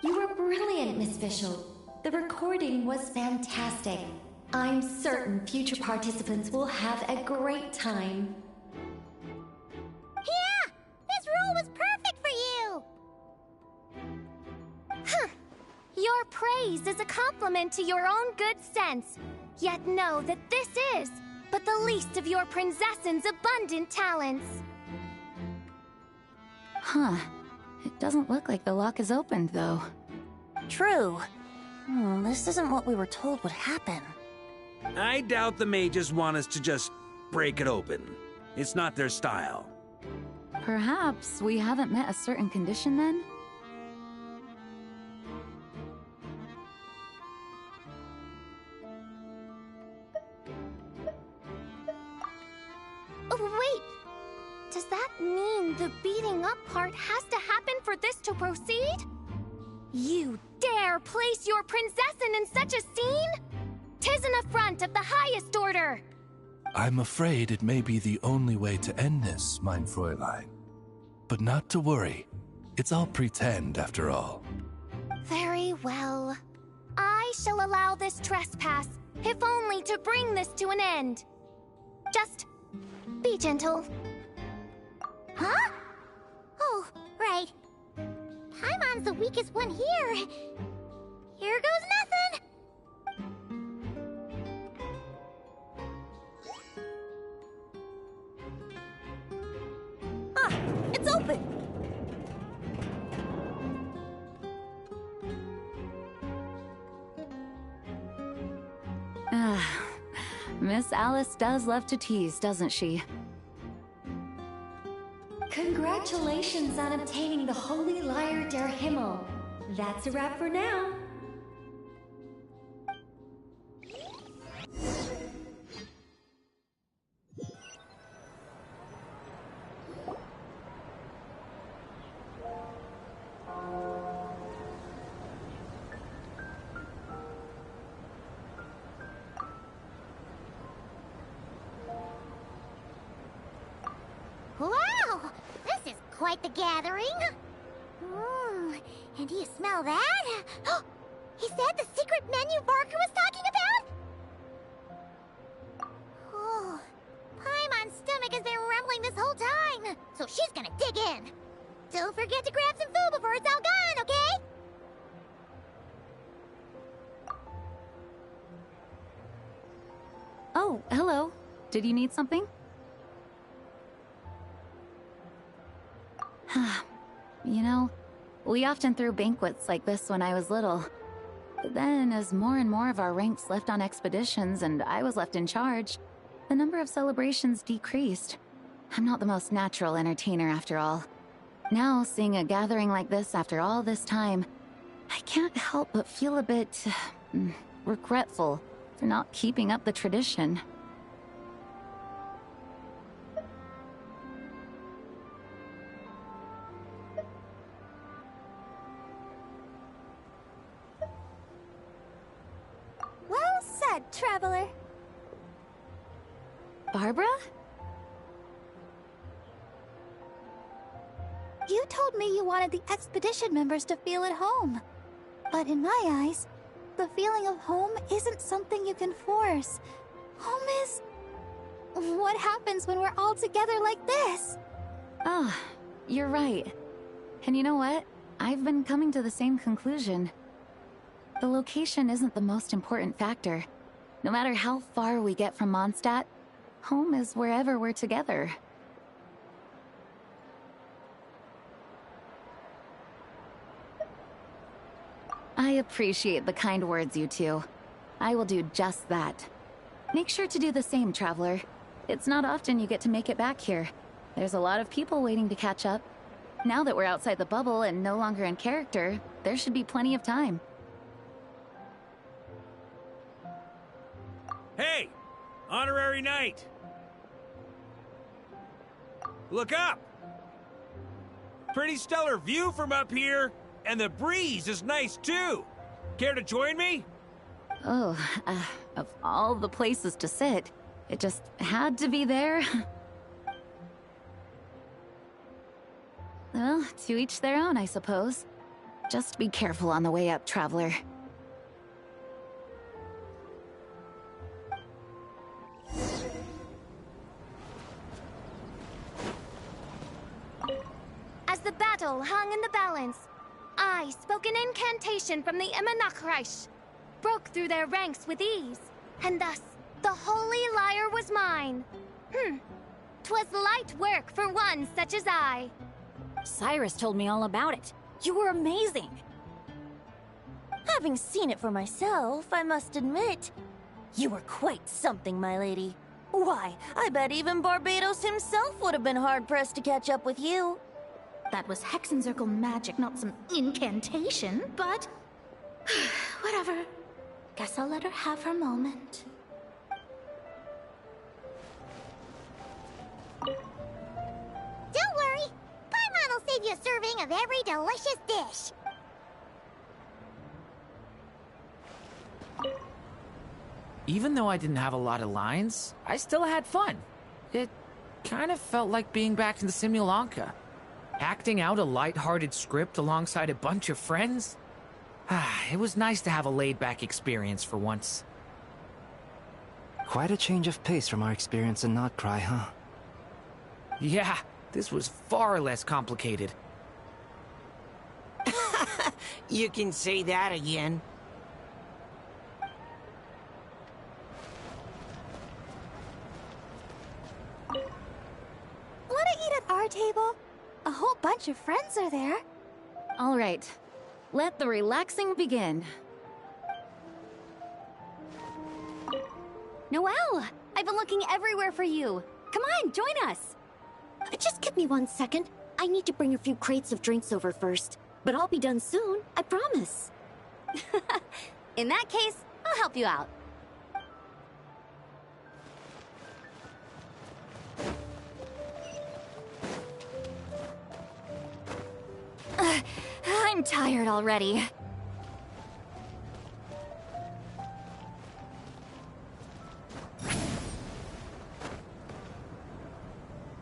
H: You were brilliant, Miss Fischl. The recording was fantastic.
D: I'm certain future participants will have a great time.
A: Yeah! This role was perfect for you!
E: Huh. Your praise is a compliment to your own good sense. Yet know that this is but the least of your princess's abundant talents.
I: Huh. It doesn't look like the lock is opened, though.
G: True. This isn't what we were told would happen.
J: I doubt the mages want us to just break it open. It's not their style.
I: Perhaps we haven't met a certain condition then?
E: Oh, wait! Does that mean the beating up part has to happen for this to proceed? You dare place your princessin in such a scene? 'Tis an affront of the highest order!
O: I'm afraid it may be the only way to end this, mein Fräulein. But not to worry. It's all pretend, after all.
E: Very well. I shall allow this trespass, if only to bring this to an end. Just be gentle.
A: Huh? Oh, right. Paimon's the weakest one here. Here goes nothing!
G: Ah, it's open!
I: Miss Alice does love to tease, doesn't she?
D: Congratulations on obtaining the Holy Lyre der Himmel. That's a wrap for now.
A: Wow! This is quite the gathering. And do you smell that? Is that the secret menu Barker was talking about? Oh, Paimon's stomach has been rumbling this whole time, so she's gonna dig in. Don't forget to grab some food before it's all gone, okay?
I: Oh, hello. Did you need something? You know, we often threw banquets like this when I was little. But then, as more and more of our ranks left on expeditions and I was left in charge, the number of celebrations decreased. I'm not the most natural entertainer after all. Now, seeing a gathering like this after all this time, I can't help but feel a bit regretful for not keeping up the tradition.
E: Well said, traveler.
I: Barbara?
E: You told me you wanted the expedition members to feel at home. But in my eyes, the feeling of home isn't something you can force. Home is... what happens when we're all together like this?
I: Ah, you're right. And you know what? I've been coming to the same conclusion. The location isn't the most important factor. No matter how far we get from Mondstadt, home is wherever we're together. I appreciate the kind words, you two. I will do just that. Make sure to do the same, traveler. It's not often you get to make it back here. There's a lot of people waiting to catch up. Now that we're outside the bubble and no longer in character, there should be plenty of time.
J: Hey! Honorary knight! Look up! Pretty stellar view from up here, and the breeze is nice too. Care to join me?
I: Oh, of all the places to sit, it just had to be there. Well, to each their own, I suppose. Just be careful on the way up, traveler.
Q: As the battle hung in the balance, I spoke an incantation from the Imanakresh, broke through their ranks with ease, and thus the holy lyre was mine. 'Twas light work for one such as I.
S: Cyrus told me all about it. You were amazing.
G: Having seen it for myself, I must admit, you were quite something, my lady. Why, I bet even Barbados himself would have been hard-pressed to catch up with you.
Q: That was Hexencircle magic, not some incantation, but... whatever. Guess I'll let her have her moment.
A: Don't worry. Paimon will save you a serving of every delicious dish.
T: Even though I didn't have a lot of lines, I still had fun. It kind of felt like being back in the Simulanka. Acting out a light-hearted script alongside a bunch of friends. It was nice to have a laid-back experience for once.
B: Quite a change of pace from our experience in Not Cry, huh?
T: Yeah, this was far less complicated.
R: You can say that again.
E: Wanna eat at our table? A whole bunch of friends are there.
I: All right, let the relaxing begin.
P: Noelle! I've been looking everywhere for you. Come on, join us.
U: Just give me 1 second. I need to bring a few crates of drinks over first. But I'll be done soon, I promise.
P: In that case, I'll help you out. I'm tired already.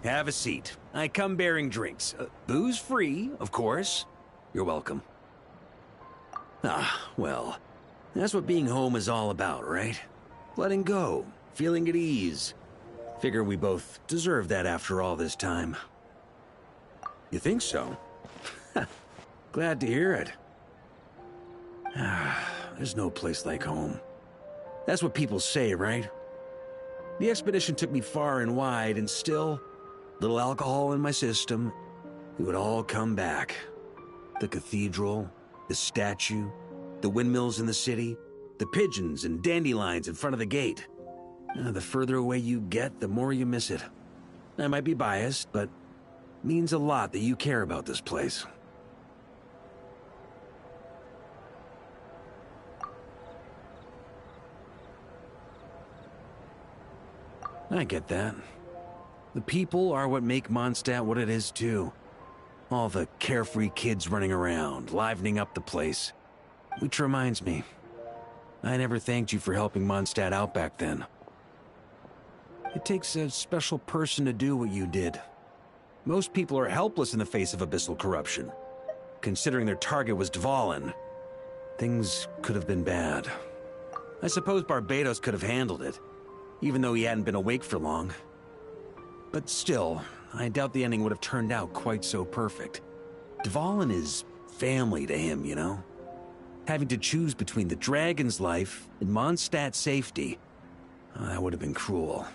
J: Have a seat. I come bearing drinks. Booze free, of course. You're welcome. Well, that's what being home is all about, right? Letting go, feeling at ease. Figure we both deserve that after all this time. You think so? Glad to hear it. There's no place like home. That's what people say, right? The expedition took me far and wide, and still, little alcohol in my system, it would all come back. The cathedral, the statue, the windmills in the city, the pigeons and dandelions in front of the gate. The further away you get, the more you miss it. I might be biased, but it means a lot that you care about this place. I get that. The people are what make Mondstadt what it is, too. All the carefree kids running around, livening up the place. Which reminds me, I never thanked you for helping Mondstadt out back then. It takes a special person to do what you did. Most people are helpless in the face of abyssal corruption. Considering their target was Dvalin, things could have been bad. I suppose Barbados could have handled it, even though he hadn't been awake for long. But still, I doubt the ending would have turned out quite so perfect. Dvalin is family to him, you know? Having to choose between the dragon's life and Mondstadt's safety, that would have been cruel.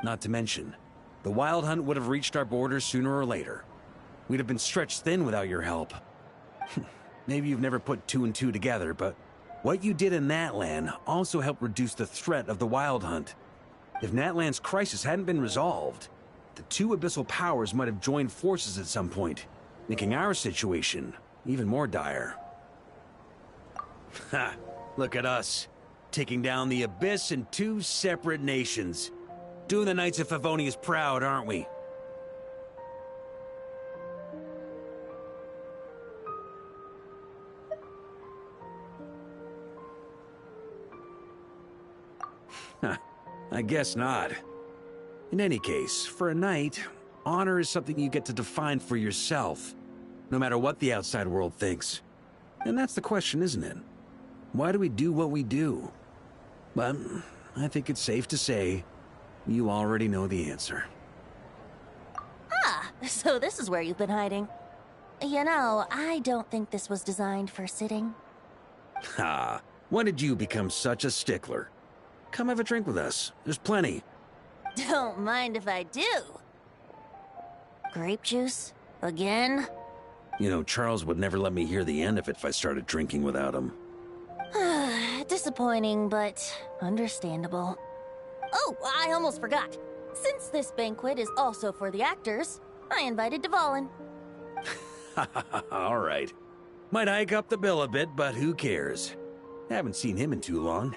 J: Not to mention, the Wild Hunt would have reached our borders sooner or later. We'd have been stretched thin without your help. Maybe you've never put two and two together, but what you did in Natlan also helped reduce the threat of the Wild Hunt. If Natlan's crisis hadn't been resolved, the two abyssal powers might have joined forces at some point, making our situation even more dire. Ha! Look at us, taking down the Abyss in two separate nations. Doing the Knights of Favonius proud, aren't we? I guess not. In any case, for a knight, honor is something you get to define for yourself, no matter what the outside world thinks. And that's the question, isn't it? Why do we do what we do? But I think it's safe to say you already know the answer.
G: So this is where you've been hiding. You know, I don't think this was designed for sitting.
J: Ha! When did you become such a stickler? Come have a drink with us. There's plenty.
G: Don't mind if I do. Grape juice? Again?
J: You know, Charles would never let me hear the end of it if I started drinking without him.
G: Disappointing, but understandable. Oh, I almost forgot. Since this banquet is also for the actors, I invited Dvalin.
J: All right. Might hike up the bill a bit, but who cares? Haven't seen him in too long.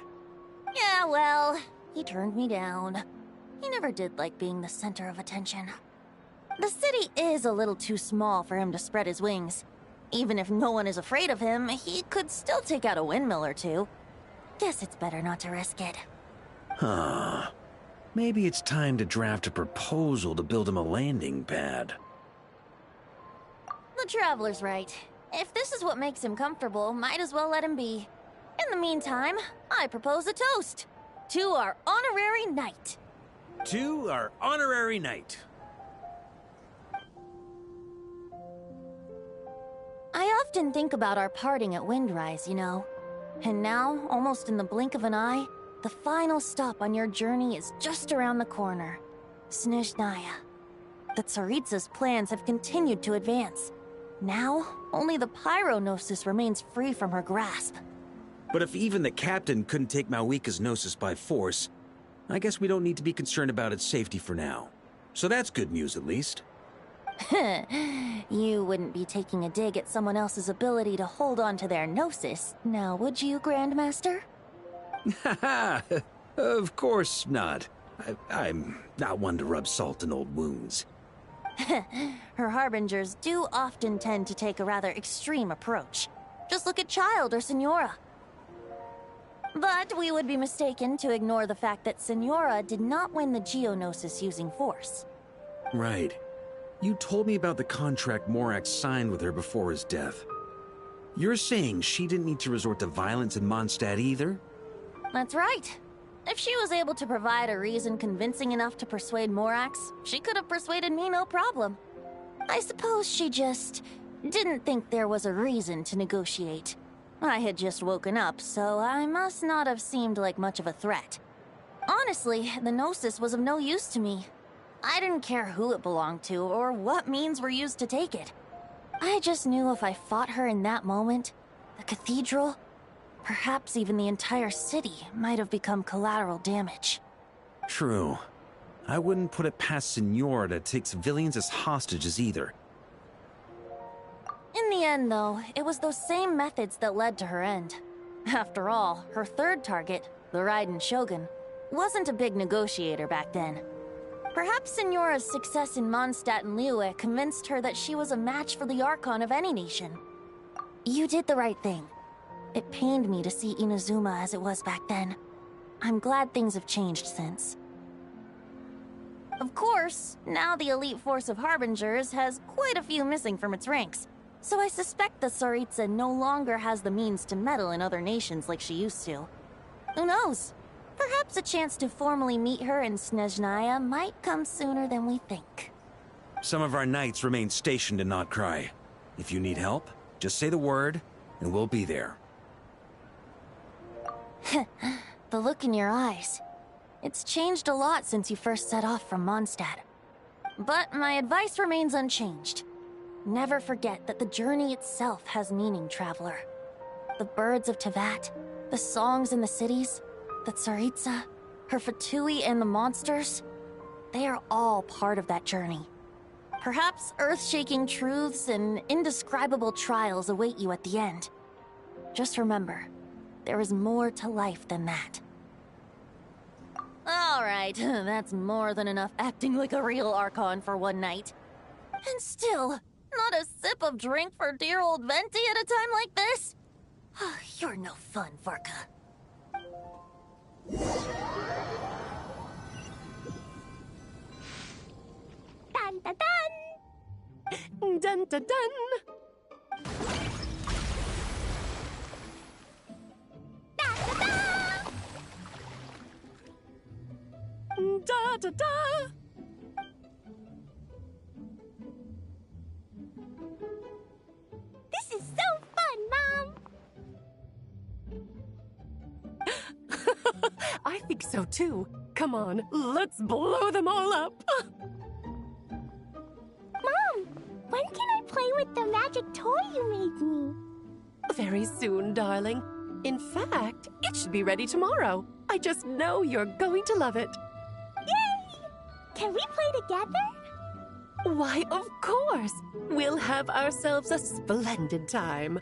G: Yeah, well, he turned me down. He never did like being the center of attention. The city is a little too small for him to spread his wings. Even if no one is afraid of him, he could still take out a windmill or two. Guess it's better not to risk it.
J: Huh. Maybe it's time to draft a proposal to build him a landing pad.
G: The Traveler's right. If this is what makes him comfortable, might as well let him be. In the meantime, I propose a toast. To our honorary knight.
J: To our honorary knight.
G: I often think about our parting at Windrise, you know. And now, almost in the blink of an eye, the final stop on your journey is just around the corner. Snezhnaya. The Tsaritsa's plans have continued to advance. Now, only the Pyronosis remains free from her grasp.
J: But if even the captain couldn't take Malwika's Gnosis by force, I guess we don't need to be concerned about its safety for now. So that's good news, at least.
G: You wouldn't be taking a dig at someone else's ability to hold on to their Gnosis, now would you, Grandmaster?
J: Haha, of course not. I'm not one to rub salt in old wounds.
G: Her harbingers do often tend to take a rather extreme approach. Just look at Child or Senora. But we would be mistaken to ignore the fact that Senora did not win the Geonosis using force.
J: Right. You told me about the contract Morax signed with her before his death. You're saying she didn't need to resort to violence in Mondstadt either?
G: That's right. If she was able to provide a reason convincing enough to persuade Morax, she could have persuaded me no problem. I suppose she just didn't think there was a reason to negotiate. I had just woken up, so I must not have seemed like much of a threat. Honestly, the Gnosis was of no use to me. I didn't care who it belonged to or what means were used to take it. I just knew if I fought her in that moment, the cathedral, perhaps even the entire city, might have become collateral damage.
J: True. I wouldn't put it past Senora to take civilians as hostages either.
G: In the end, though, it was those same methods that led to her end. After all, her third target, the Raiden Shogun, wasn't a big negotiator back then. Perhaps Senora's success in Mondstadt and Liyue convinced her that she was a match for the Archon of any nation. You did the right thing. It pained me to see Inazuma as it was back then. I'm glad things have changed since. Of course, now the elite force of Harbingers has quite a few missing from its ranks, so I suspect the Tsaritsa no longer has the means to meddle in other nations like she used to. Who knows? Perhaps a chance to formally meet her in Snezhnaya might come sooner than we think.
J: Some of our knights remain stationed in Notcry. If you need help, just say the word, and we'll be there.
G: The look in your eyes. It's changed a lot since you first set off from Mondstadt. But my advice remains unchanged. Never forget that the journey itself has meaning, traveler. The birds of Tevat, the songs in the cities, the Tsaritsa, her Fatui and the monsters, they are all part of that journey. Perhaps earth-shaking truths and indescribable trials await you at the end. Just remember, there is more to life than that. Alright, that's more than enough acting like a real Archon for one night. And still, not a sip of drink for dear old Venti at a time like this? You're no fun, Varka.
E: Dun dun dun!
C: Dun dun dun! Da da da! think so too. Come on, let's blow them all up.
E: Mom, when can I play with the magic toy you made me?
C: Very soon, darling. In fact, it should be ready tomorrow. I just know you're going to love it.
E: Yay! Can we play together?
C: Why, of course. We'll have ourselves a splendid time.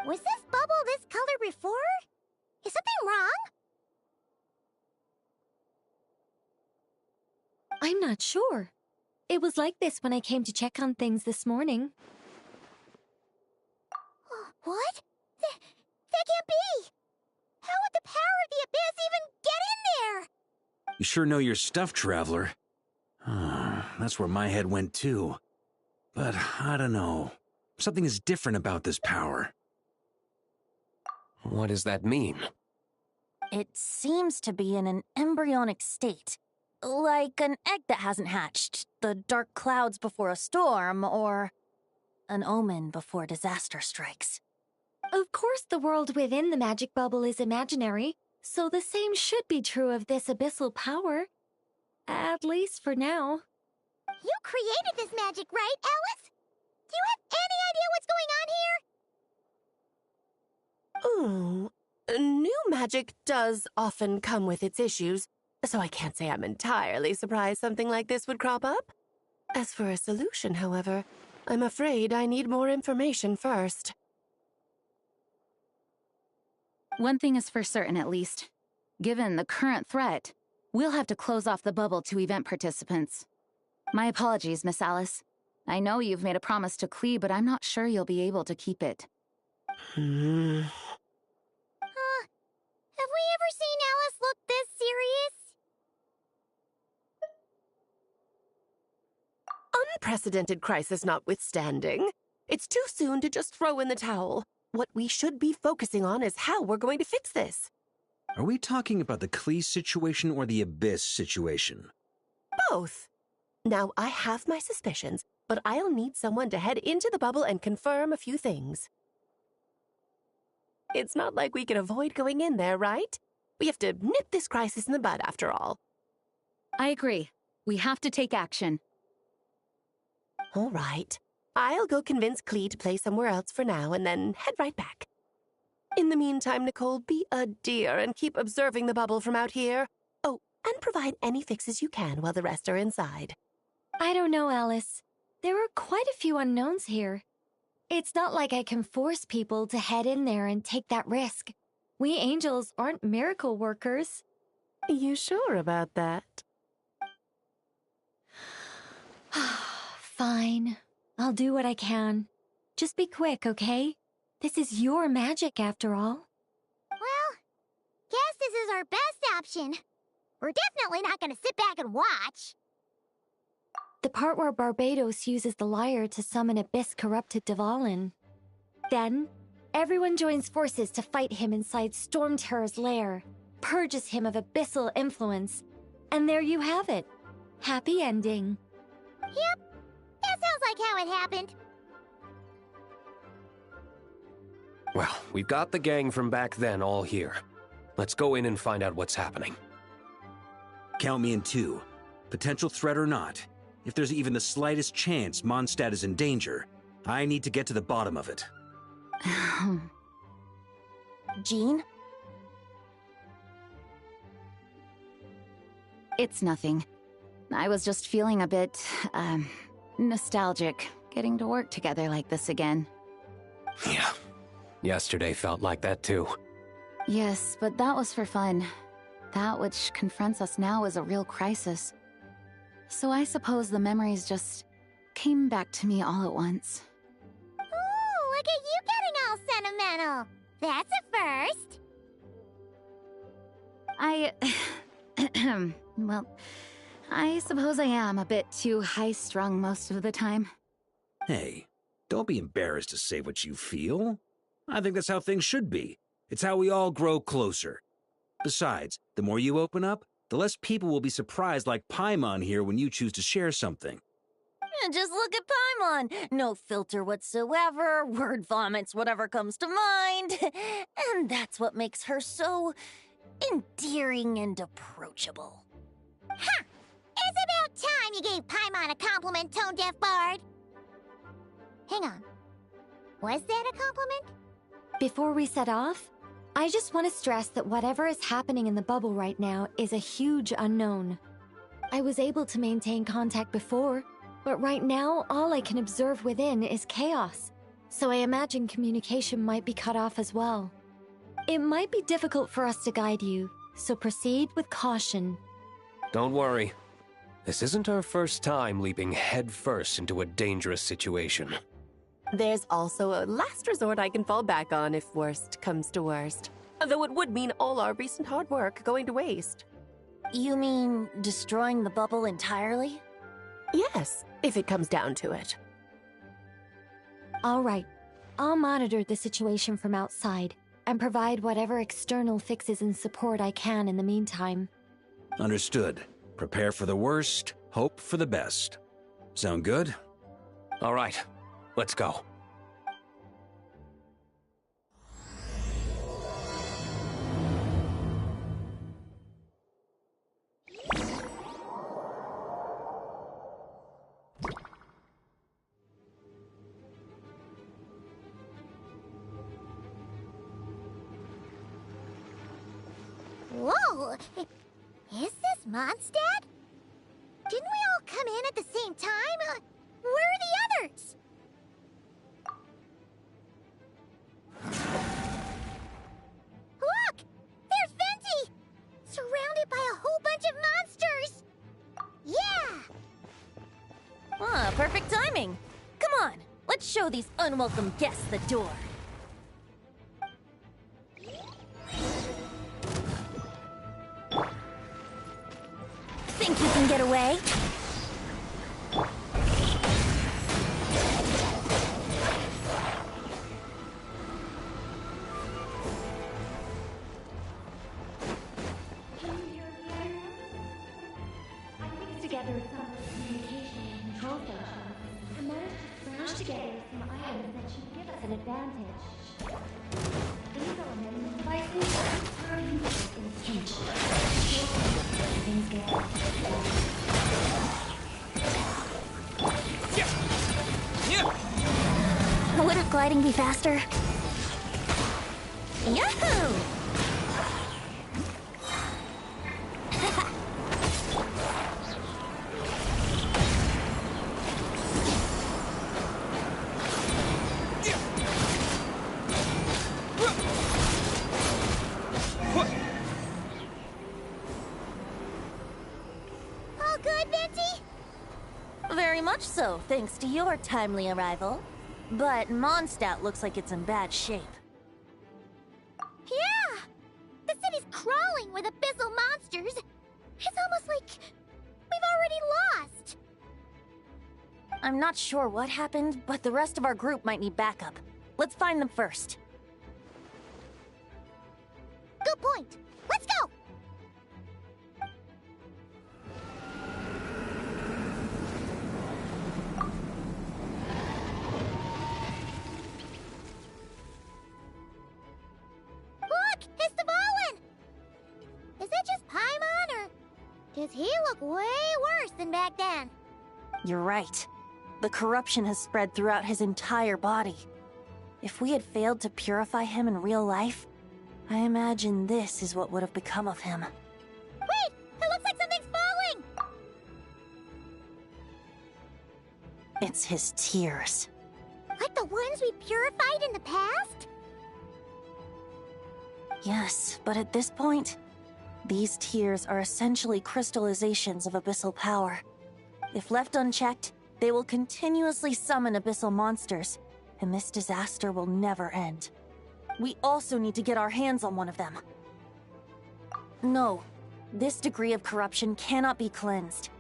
A: Was this bubble this color before? Is something wrong?
H: I'm not sure. It was like this when I came to check on things this morning.
A: What? That can't be! How would the power of the Abyss even get in there?
J: You sure know your stuff, Traveler. That's where my head went too. But I don't know. Something is different about this power.
K: What does that mean?
G: It seems to be in an embryonic state. Like an egg that hasn't hatched, the dark clouds before a storm, or an omen before disaster strikes.
H: Of course the world within the magic bubble is imaginary, so the same should be true of this abyssal power. At least for now.
A: You created this magic, right, Alice? Do you have any idea what's going on here?
C: New magic does often come with its issues, so I can't say I'm entirely surprised something like this would crop up. As for a solution, however, I'm afraid I need more information first.
I: One thing is for certain, at least. Given the current threat, we'll have to close off the bubble to event participants. My apologies, Miss Alice. I know you've made a promise to Klee, but I'm not sure you'll be able to keep it.
A: Have we ever seen Alice look this serious?
C: Unprecedented crisis notwithstanding, it's too soon to just throw in the towel. What we should be focusing on is how we're going to fix this.
J: Are we talking about the Klee situation or the Abyss situation?
C: Both. Now, I have my suspicions, but I'll need someone to head into the bubble and confirm a few things. It's not like we can avoid going in there, right? We have to nip this crisis in the bud, after all.
I: I agree. We have to take action.
C: All right. I'll go convince Klee to play somewhere else for now and then head right back. In the meantime, Nicole, be a dear and keep observing the bubble from out here. Oh, and provide any fixes you can while the rest are inside.
H: I don't know, Alice. There are quite a few unknowns here. It's not like I can force people to head in there and take that risk. We angels aren't miracle workers.
C: You sure about that?
H: Fine. I'll do what I can. Just be quick, okay? This is your magic, after all.
A: Well, guess this is our best option. We're definitely not gonna sit back and watch.
H: The part where Barbados uses the lyre to summon abyss-corrupted Dvalin. Then, everyone joins forces to fight him inside Storm Terror's lair, purges him of abyssal influence, and there you have it. Happy ending.
A: Yep, that sounds like how it happened.
K: Well, we've got the gang from back then all here. Let's go in and find out what's happening.
J: Count me in two. Potential threat or not, if there's even the slightest chance Mondstadt is in danger, I need to get to the bottom of it.
G: Jean?
I: It's nothing. I was just feeling a bit, nostalgic, getting to work together like this again.
K: Yeah. Yesterday felt like that too.
I: Yes, but that was for fun. That which confronts us now is a real crisis. So I suppose the memories just came back to me all at once.
A: Ooh, look at you getting all sentimental. That's a first.
I: Well, I suppose I am a bit too high-strung most of the time.
J: Hey, don't be embarrassed to say what you feel. I think that's how things should be. It's how we all grow closer. Besides, the more you open up, the less people will be surprised like Paimon here when you choose to share something.
G: Just look at Paimon. No filter whatsoever, word vomits whatever comes to mind. And that's what makes her so endearing and approachable.
A: Ha! It's about time you gave Paimon a compliment, tone-deaf bard. Hang on. Was that a compliment?
H: Before we set off, I just want to stress that whatever is happening in the bubble right now is a huge unknown. I was able to maintain contact before, but right now all I can observe within is chaos, so I imagine communication might be cut off as well. It might be difficult for us to guide you, so proceed with caution.
K: Don't worry. This isn't our first time leaping headfirst into a dangerous situation.
C: There's also a last resort I can fall back on if worst comes to worst. Though it would mean all our recent hard work going to waste.
G: You mean destroying the bubble entirely?
C: Yes, if it comes down to it.
H: All right. I'll monitor the situation from outside and provide whatever external fixes and support I can in the meantime.
J: Understood. Prepare for the worst, hope for the best. Sound good?
K: All right. Let's go.
A: Whoa! Is this Mondstadt? Didn't we all come in at the same time? Where are the others? Look! There's Venti! Surrounded by a whole bunch of monsters! Yeah!
G: Ah, perfect timing. Come on, let's show these unwelcome guests the door. Think you can get away?
D: Together some communication and control stations and managed to scrounge together some items that should give us an advantage. These elemental devices are used in pinch. Things get
G: Wouldn't gliding be faster? Yahoo!
A: All good, Venti?
G: Very much so, thanks to your timely arrival. But Mondstadt looks like it's in bad shape.
A: Yeah! The city's crawling with abyssal monsters. It's almost like we've already lost.
G: I'm not sure what happened, but the rest of our group might need backup. Let's find them first.
A: Good point. Let's go! Look! It's Dvalin! Is that just Paimon, or does he look way worse than back then?
G: You're right. The corruption has spread throughout his entire body. If we had failed to purify him in real life, I imagine this is what would have become of him.
A: Wait! It looks like something's falling!
G: It's his tears.
A: Like the ones we purified in the past?
G: Yes, but at this point, these tears are essentially crystallizations of abyssal power. If left unchecked, they will continuously summon abyssal monsters, and this disaster will never end. We also need to get our hands on one of them. No, this degree of corruption cannot be cleansed.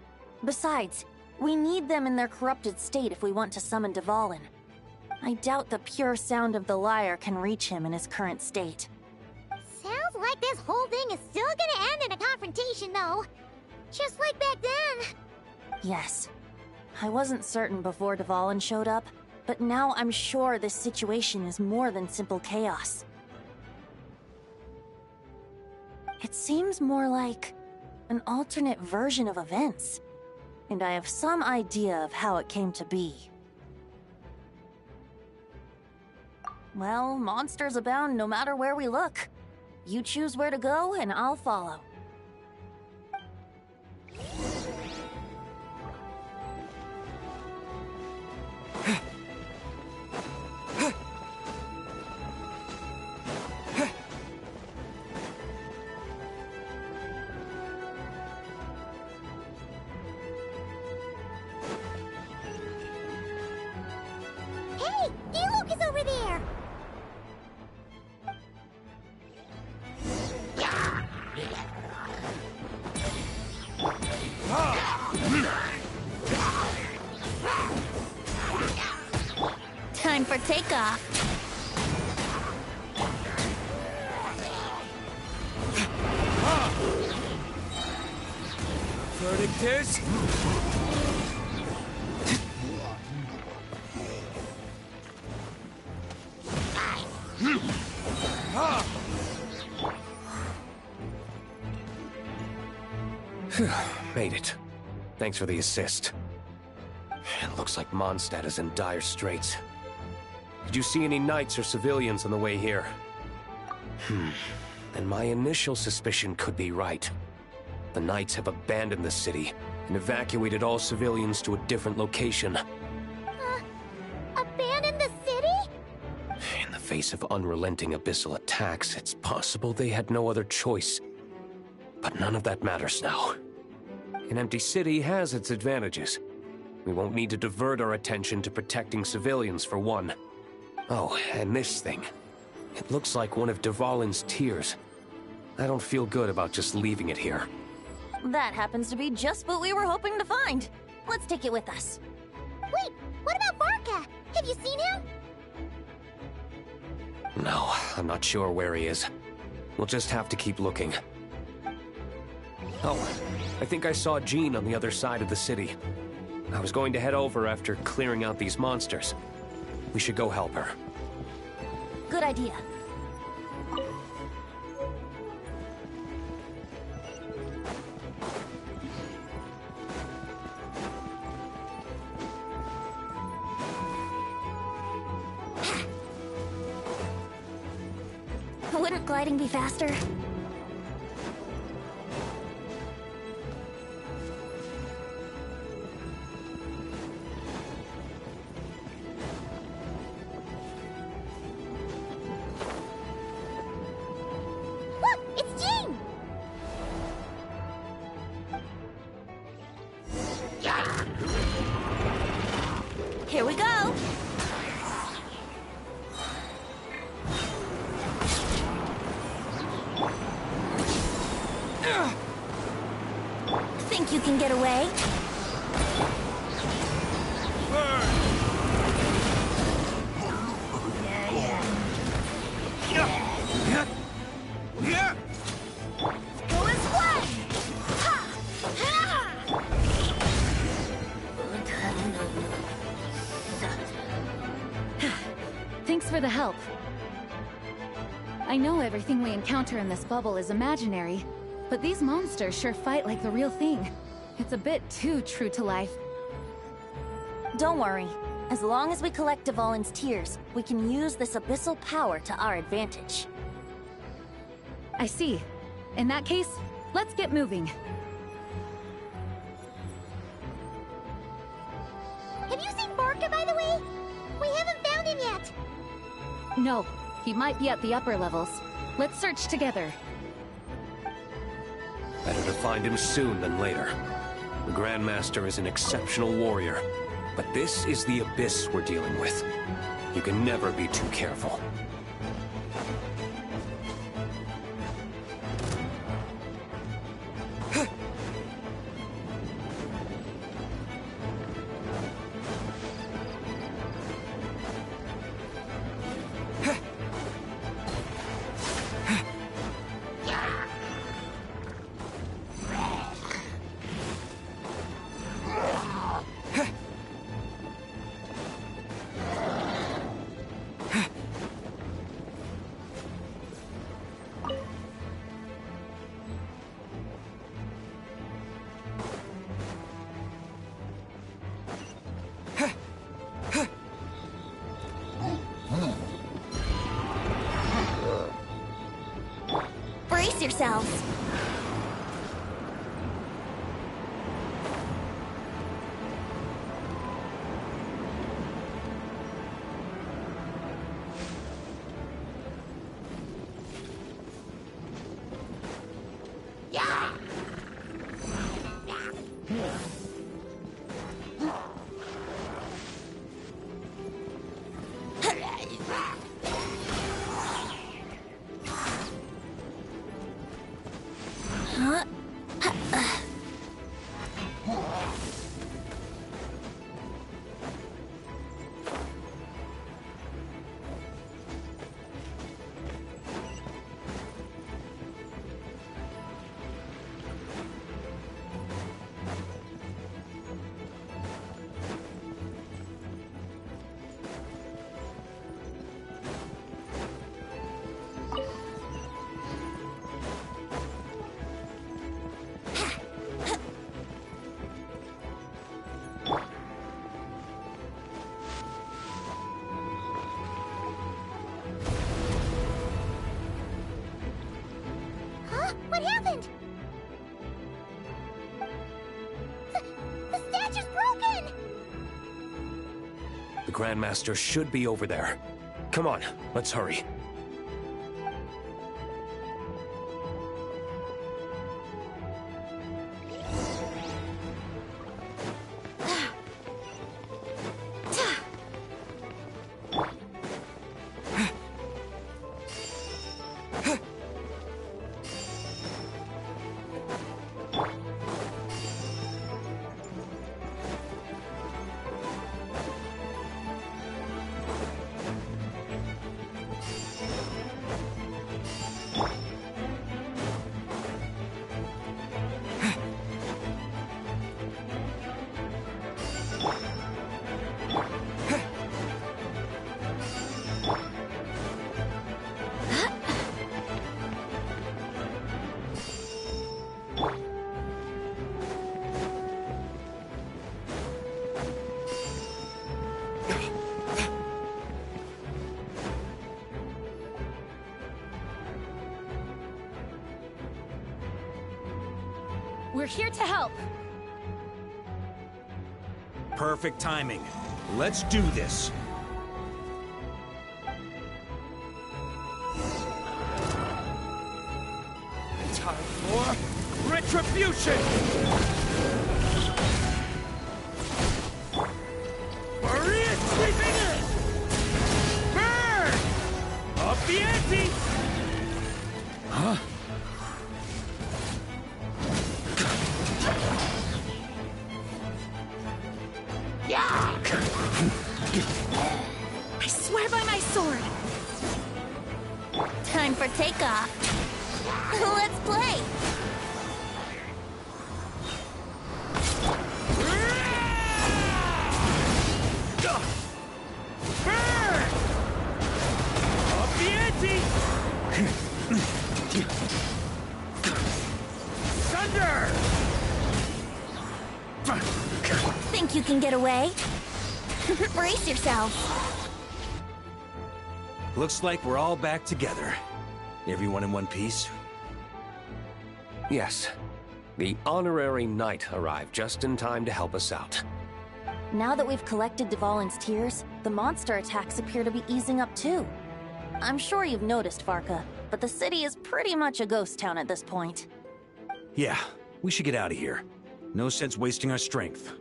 G: Besides, we need them in their corrupted state if we want to summon Dvalin. I doubt the pure sound of the lyre can reach him in his current state.
A: Sounds like this whole thing is still gonna end in a confrontation, though. Just like back then.
G: Yes. I wasn't certain before Dvalin showed up, but now I'm sure this situation is more than simple chaos. It seems more like an alternate version of events, and I have some idea of how it came to be. Well, monsters abound no matter where we look. You choose where to go, and I'll follow.
A: Hey! Diluc is over there!
E: Time for takeoff.
L: Verdict is...
K: Made it. Thanks for the assist. It looks like Mondstadt is in dire straits. Did you see any knights or civilians on the way here? Then my initial suspicion could be right. The knights have abandoned the city and evacuated all civilians to a different location.
A: Abandon the city?
K: In the face of unrelenting abyssal attacks, it's possible they had no other choice. But none of that matters now. An empty city has its advantages. We won't need to divert our attention to protecting civilians, for one. Oh, and this thing. It looks like one of Dvalin's tears. I don't feel good about just leaving it here.
G: That happens to be just what we were hoping to find. Let's take it with us.
A: Wait, what about Varka? Have you seen him?
K: No, I'm not sure where he is. We'll just have to keep looking. Oh, I think I saw Jean on the other side of the city. I was going to head over after clearing out these monsters. We should go help her.
G: Good idea.
E: Wouldn't gliding be faster?
A: Look, it's Jean!
G: Here we go!
E: Think you can get away?
A: Go as one! Ha! Ha!
I: Thanks for the help. I know everything we encounter in this bubble is imaginary, but these monsters sure fight like the real thing. It's a bit too true to life.
G: Don't worry. As long as we collect Dvalin's tears, we can use this abyssal power to our advantage.
I: I see. In that case, let's get moving.
A: Have you seen Barca, by the way? We haven't found him yet.
I: No, he might be at the upper levels. Let's search together.
K: Better to find him soon than later. The Grandmaster is an exceptional warrior, but this is the abyss we're dealing with. You can never be too careful.
A: Brace yourselves. What happened? The statue's broken!
K: The Grandmaster should be over there. Come on, let's hurry.
I: We're here to help.
J: Perfect timing. Let's do this. Time for retribution! Maria sweeping in! Burn! Up the ante! Huh?
Q: I swear by my sword!
A: Time for takeoff. Let's play!
J: Burn! Up the ante! Thunder!
A: Think you can get away? Brace yourself.
J: Looks like we're all back together. Everyone in one piece?
K: Yes. The honorary knight arrived just in time to help us out.
G: Now that we've collected Dvalin's tears, the monster attacks appear to be easing up too. I'm sure you've noticed, Varka, but the city is pretty much a ghost town at this point.
J: Yeah, we should get out of here. No sense wasting our strength.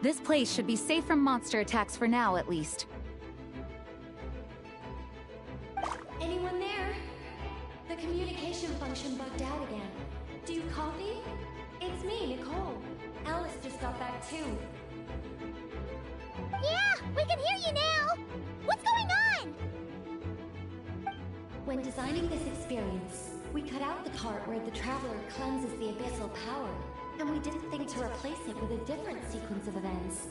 I: This place should be safe from monster attacks for now, at least.
D: Anyone there? The communication function bugged out again. Do you copy? It's me, Nicole. Alice just got back too.
A: Yeah, we can hear you now! What's going on?
D: When designing this experience, we cut out the part where the Traveler cleanses the abyssal power, and we didn't think to replace it with a different sequence of events.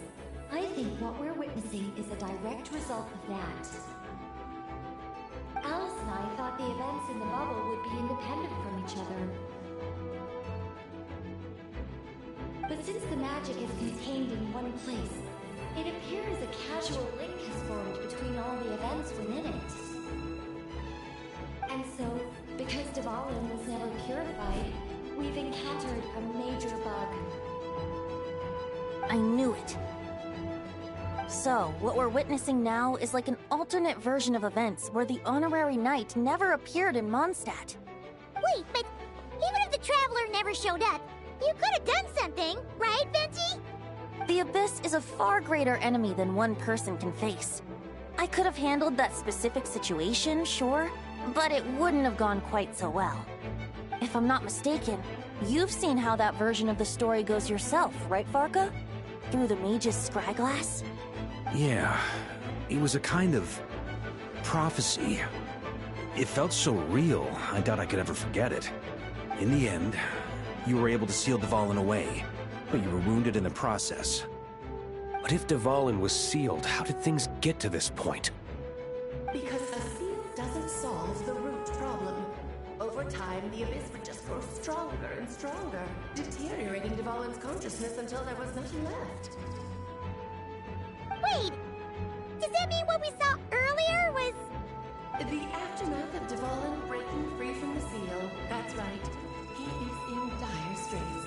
D: I think what we're witnessing is a direct result of that. Alice and I thought the events in the bubble would be independent from each other. But since the magic is contained in one place, it appears a casual link has formed between all the events within it. And so, because Dvalin was never purified, we've encountered a major bug.
G: I knew it. So, what we're witnessing now is like an alternate version of events where the honorary knight never appeared in Mondstadt.
A: Wait, but even if the Traveler never showed up, you could have done something, right, Venti?
G: The Abyss is a far greater enemy than one person can face. I could have handled that specific situation, sure, but it wouldn't have gone quite so well. If I'm not mistaken, you've seen how that version of the story goes yourself, right, Varka? Through the mage's scryglass?
J: Yeah, it was a kind of prophecy. It felt so real, I doubt I could ever forget it. In the end, you were able to seal Dvalin away, but you were wounded in the process.
K: But if Dvalin was sealed, how did things get to this point?
C: Because a seal doesn't solve the root problem. Over time, the Abyss would just grow stronger and stronger, deteriorating Dvalin's consciousness until there was nothing left.
A: Wait! Does that mean what we saw earlier was...
C: The aftermath of Dvalin breaking free from the seal. That's right. He is in dire straits.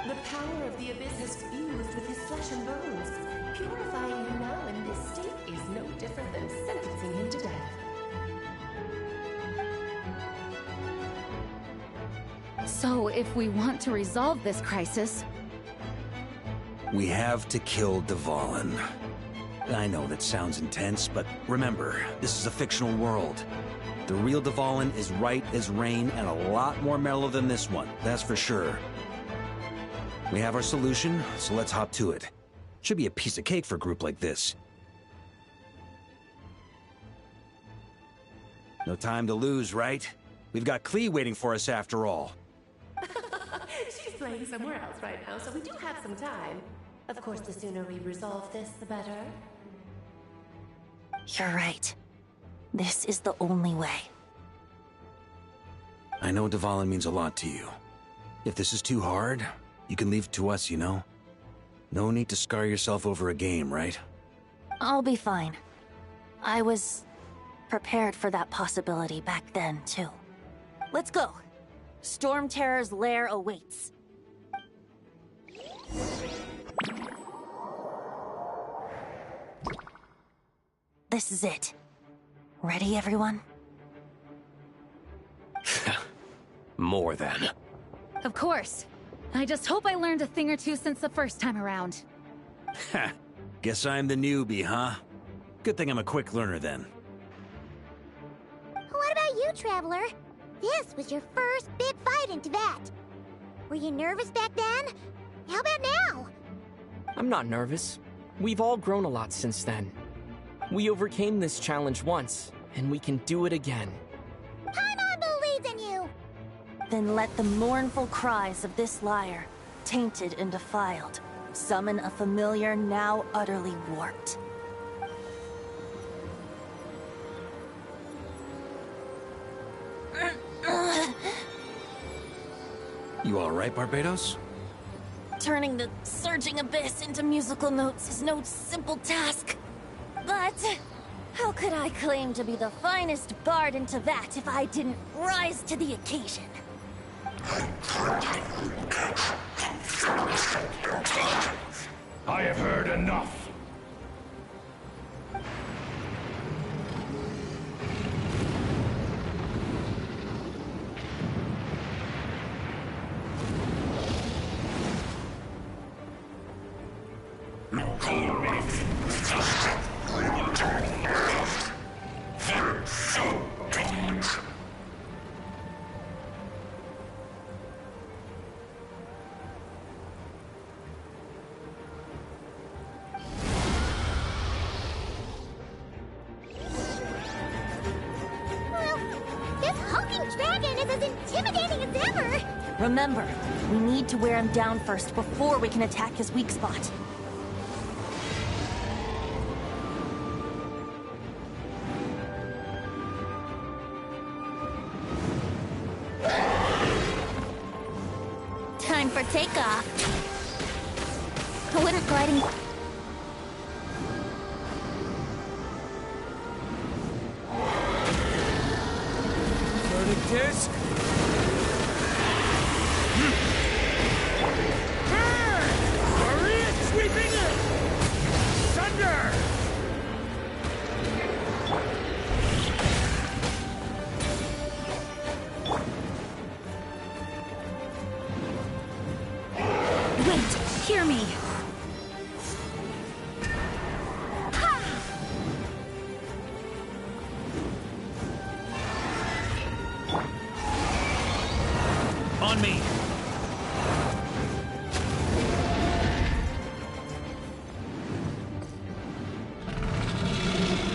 C: The power of the Abyss has fused with his flesh and bones. Purifying him now in this state is no different than sentencing him to death.
I: So, if we want to resolve this crisis...
J: We have to kill Dvalin. I know that sounds intense, but remember, this is a fictional world. The real Dvalin is right as rain and a lot more mellow than this one, that's for sure. We have our solution, so let's hop to it. Should be a piece of cake for a group like this. No time to lose, right? We've got Klee waiting for us after all.
C: She's playing somewhere else right now, so we do have some time. Of course, the sooner we resolve this, the better.
G: You're right. This is the only way.
J: I know Dvalin means a lot to you. If this is too hard, you can leave it to us, you know? No need to scar yourself over a game, right?
G: I'll be fine. I was prepared for that possibility back then, too. Let's go. Storm Terror's lair awaits. This is it. Ready, everyone?
K: More than.
I: Of course. I just hope I learned a thing or two since the first time around.
J: Ha! Guess I'm the newbie, huh? Good thing I'm a quick learner then.
A: What about you, Traveler? This was your first big fight in Tibet. Were you nervous back then? How about now?
M: I'm not nervous. We've all grown a lot since then. We overcame this challenge once, and we can do it again.
A: Paimon believes in you!
G: Then let the mournful cries of this liar, tainted and defiled, summon a familiar now utterly warped.
J: You all right, Barbados?
G: Turning the surging abyss into musical notes is no simple task. But how could I claim to be the finest bard in Teyvat if I didn't rise to the occasion?
F: I have heard enough.
A: This hulking dragon is as intimidating as ever!
G: Remember, we need to wear him down first before we can attack his weak spot.
A: Time for takeoff. I wouldn't gliding...
L: Verdict disc. Maria sweeping it! Thunder!
Q: Wait, hear me.
J: On me!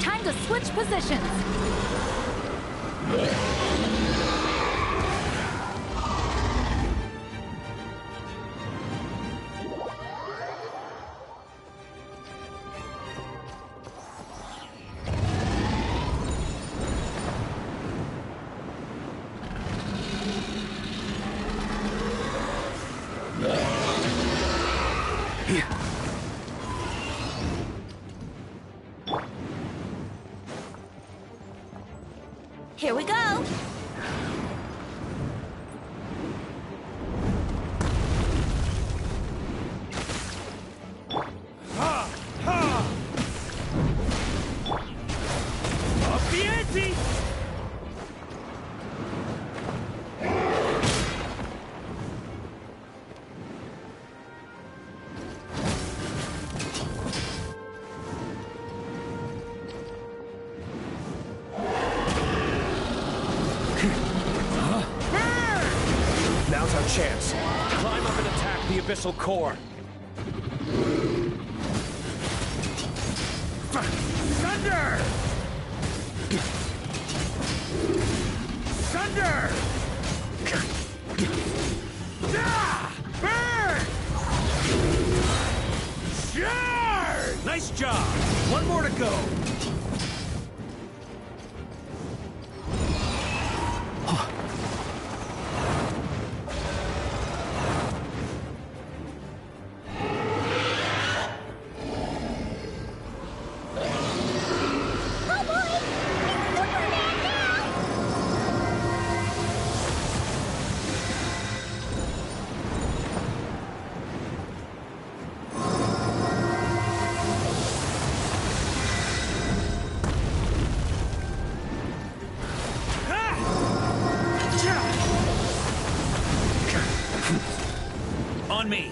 I: Time to switch positions.
G: Here we go!
L: Ha! Ha! Up the ante!
K: Now's our chance. Climb up and attack the abyssal core.
L: Thunder! Thunder! Ah! Burn! Sure!
J: Nice job! One more to go! On me!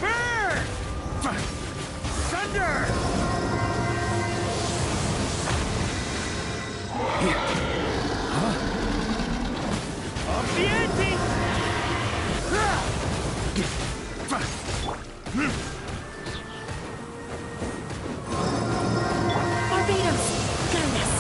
L: Burn! Thunder! Up the ante!
Q: Barbados, guide us.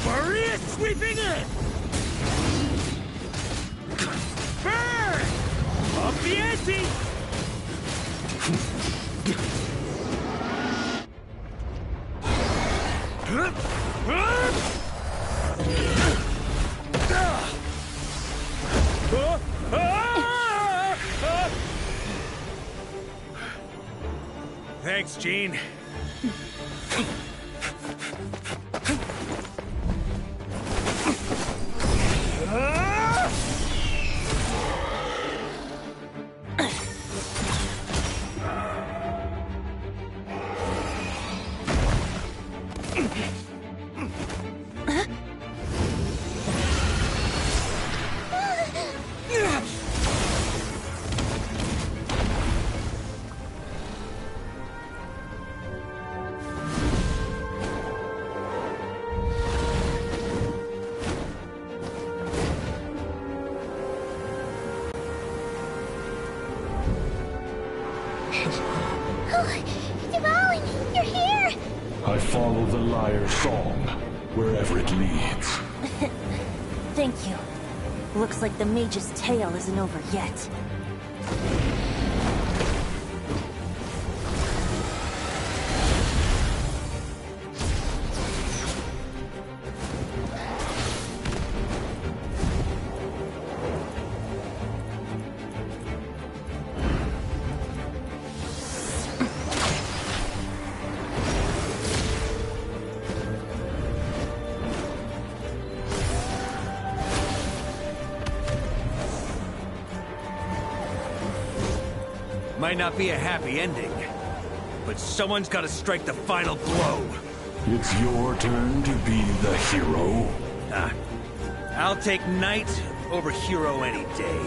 L: Maria sweeping in! Burn! Up the ante! Thanks, Gene.
A: Devouling, you're here!
F: I follow the lyre's song, wherever it leads.
G: Thank you. Looks like the mage's tale isn't over yet.
J: Might not be a happy ending, but someone's got to strike the final blow.
F: It's your turn to be the hero.
J: I'll take knight over hero any day.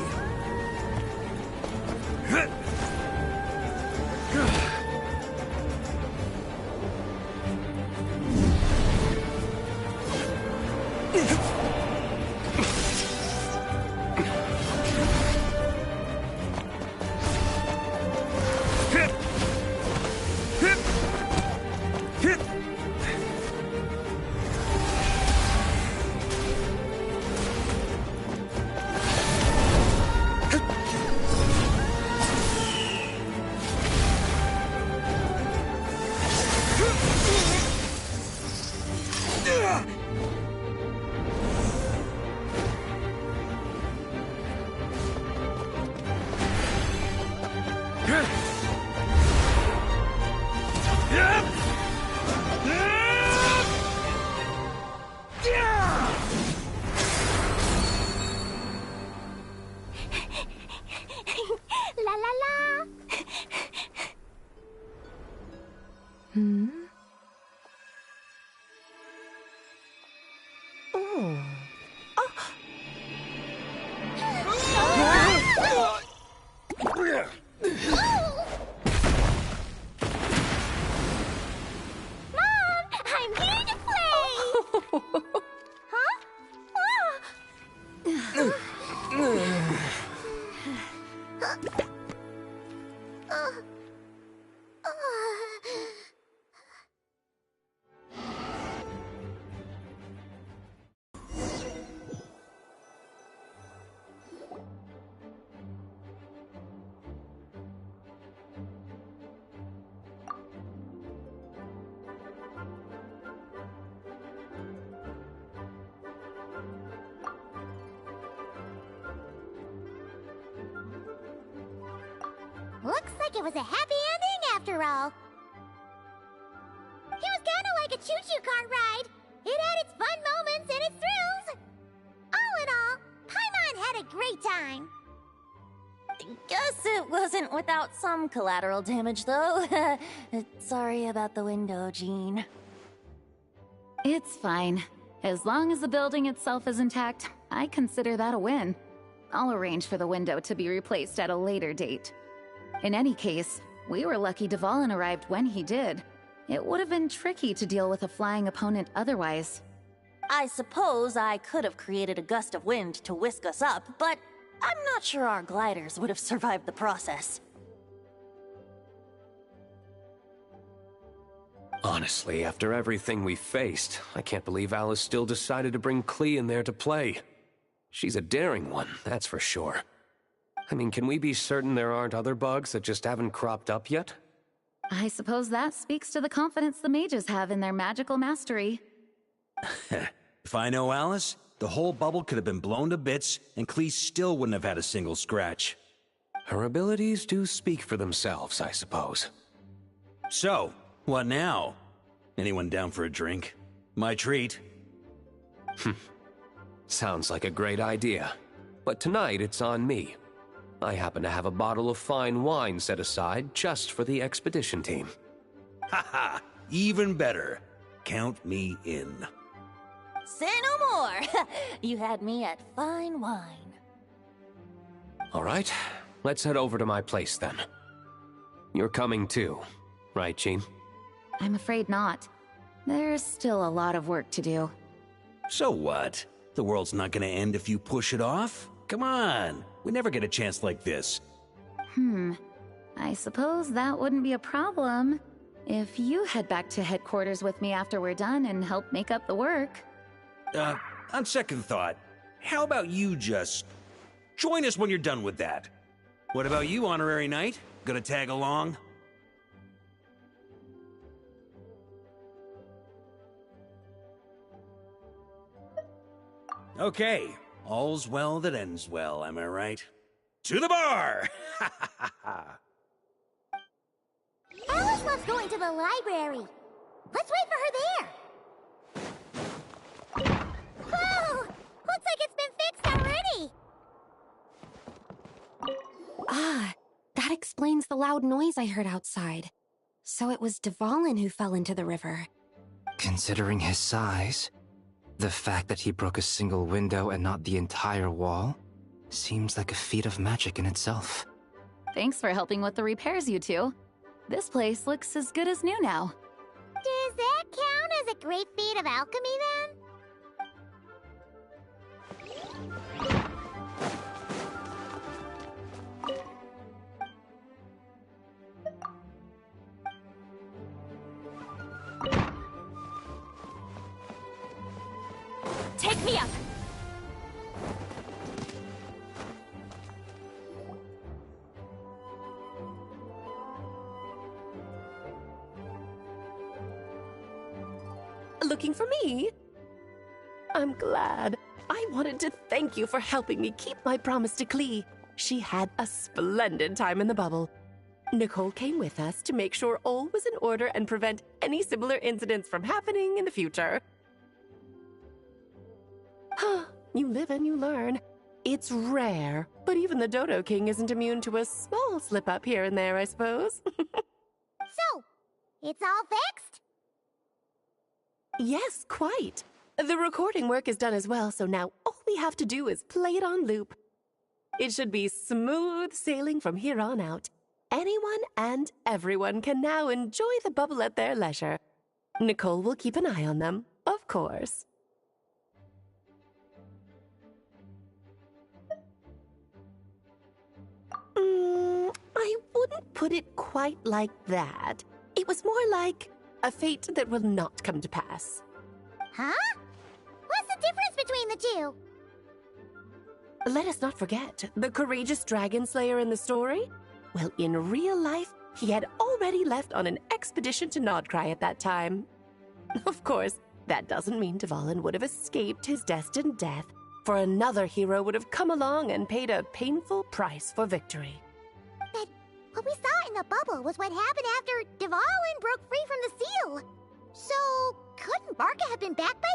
E: La la la! Mom, I'm here to play! Huh?
A: Looks like it was a happy ending after all. It was kind of like a choo-choo cart ride. It had its fun moments and its thrills. All in all, Paimon had a great time.
G: Guess it wasn't without some collateral damage, though. Sorry about the window, Jean.
I: It's fine. As long as the building itself is intact, I consider that a win. I'll arrange for the window to be replaced at a later date. In any case, we were lucky Dvalin arrived when he did. It would have been tricky to deal with a flying opponent otherwise.
G: I suppose I could have created a gust of wind to whisk us up, but I'm not sure our gliders would have survived the process.
K: Honestly, after everything we faced, I can't believe Alice still decided to bring Klee in there to play. She's a daring one, that's for sure. I mean, can we be certain there aren't other bugs that just haven't cropped up yet?
I: I suppose that speaks to the confidence the mages have in their magical mastery.
J: If I know Alice, the whole bubble could have been blown to bits, and Klee still wouldn't have had a single scratch.
K: Her abilities do speak for themselves, I suppose.
J: So, what now? Anyone down for a drink? My treat.
K: Sounds like a great idea. But tonight it's on me. I happen to have a bottle of fine wine set aside just for the expedition team.
J: Haha, even better. Count me in.
G: Say no more! You had me at fine wine.
K: All right, let's head over to my place then. You're coming too, right, Jean?
I: I'm afraid not. There's still a lot of work to do.
J: So what? The world's not gonna end if you push it off? Come on, we never get a chance like this.
I: I suppose that wouldn't be a problem if you head back to headquarters with me after we're done and help make up the work.
J: On second thought, how about you just join us when you're done with that? What about you, Honorary Knight? Gonna tag along? Okay, all's well that ends well, am I right? To the bar!
A: Alice loves going to the library. Let's wait for her there. Whoa! Looks like it's been fixed already.
H: Ah, that explains the loud noise I heard outside. So it was Dvalin who fell into the river.
B: Considering his size, the fact that he broke a single window and not the entire wall seems like a feat of magic in itself.
I: Thanks for helping with the repairs, you two. This place looks as good as new now.
A: Does that count as a great feat of alchemy then?
G: Take me up!
C: Looking for me? I'm glad. I wanted to thank you for helping me keep my promise to Klee. She had a splendid time in the bubble. Nicole came with us to make sure all was in order and prevent any similar incidents from happening in the future. You live and you learn. It's rare, but even the Dodo King isn't immune to a small slip-up here and there, I suppose.
A: So, it's all fixed?
C: Yes, quite. The recording work is done as well, so now all we have to do is play it on loop. It should be smooth sailing from here on out. Anyone and everyone can now enjoy the bubble at their leisure. Nicole will keep an eye on them, of course. I wouldn't put it quite like that. It was more like a fate that will not come to pass.
A: Huh? What's the difference between the two?
C: Let us not forget the courageous dragon slayer in the story. Well, in real life, he had already left on an expedition to Nodcry at that time. Of course, that doesn't mean Dvalin would have escaped his destined death, for another hero would have come along and paid a painful price for victory.
A: But what we saw in the bubble was what happened after Dvalin broke free from the seal. So, couldn't Barca have been back by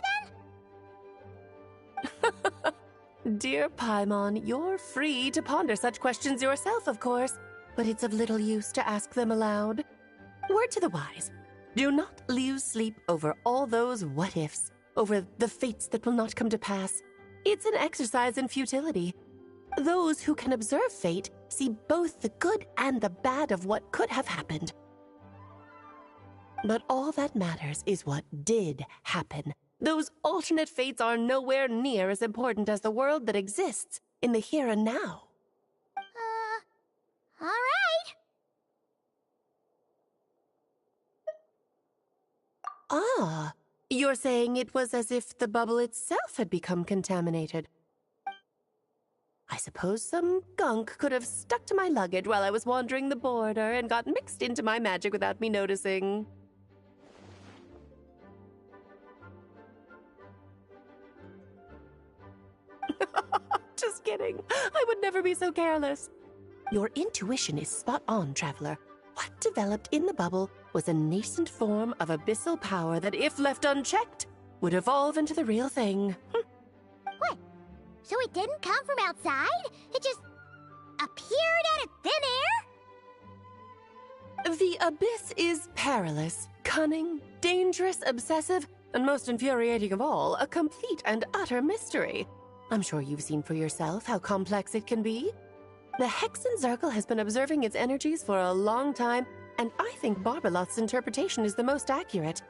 A: then?
C: Dear Paimon, you're free to ponder such questions yourself, of course, but it's of little use to ask them aloud. Word to the wise, do not lose sleep over all those what-ifs, over the fates that will not come to pass. It's an exercise in futility. Those who can observe fate see both the good and the bad of what could have happened. But all that matters is what did happen. Those alternate fates are nowhere near as important as the world that exists in the here and now.
A: All right.
C: Ah, you're saying it was as if the bubble itself had become contaminated. I suppose some gunk could have stuck to my luggage while I was wandering the border and got mixed into my magic without me noticing. Just kidding. I would never be so careless. Your intuition is spot on, Traveler. What developed in the bubble was a nascent form of abyssal power that, if left unchecked, would evolve into the real thing.
A: What? So it didn't come from outside? It just appeared out of thin air?
C: The abyss is perilous, cunning, dangerous, obsessive, and most infuriating of all, a complete and utter mystery. I'm sure you've seen for yourself how complex it can be. The Hexen Zircle has been observing its energies for a long time, and I think Barbalot's interpretation is the most accurate.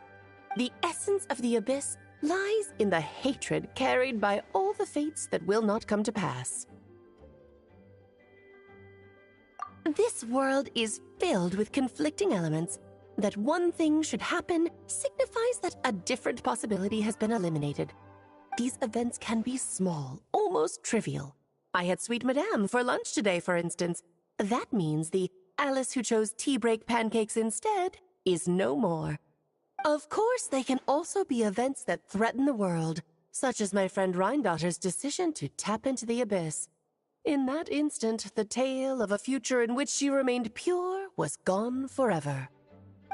C: The essence of the abyss lies in the hatred carried by all the fates that will not come to pass. This world is filled with conflicting elements. That one thing should happen signifies that a different possibility has been eliminated. These events can be small, almost trivial. I had Sweet Madame for lunch today, for instance. That means the Alice who chose tea break pancakes instead is no more. Of course, they can also be events that threaten the world, such as my friend Rhindotter's decision to tap into the abyss. In that instant, the tale of a future in which she remained pure was gone forever.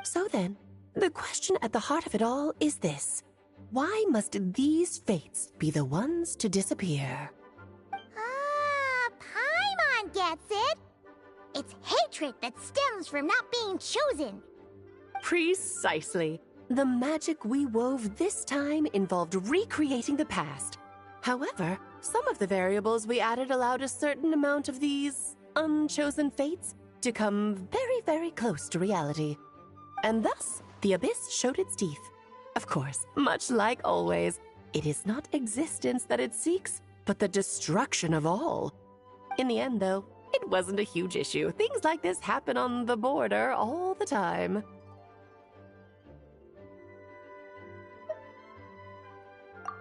C: So then, the question at the heart of it all is this. Why must these fates be the ones to disappear?
A: Ah, Paimon gets it! It's hatred that stems from not being chosen.
C: Precisely. The magic we wove this time involved recreating the past. However, some of the variables we added allowed a certain amount of these unchosen fates to come very, very close to reality. And thus, the abyss showed its teeth. Of course, much like always, it is not existence that it seeks, but the destruction of all. In the end, though, it wasn't a huge issue. Things like this happen on the border all the time.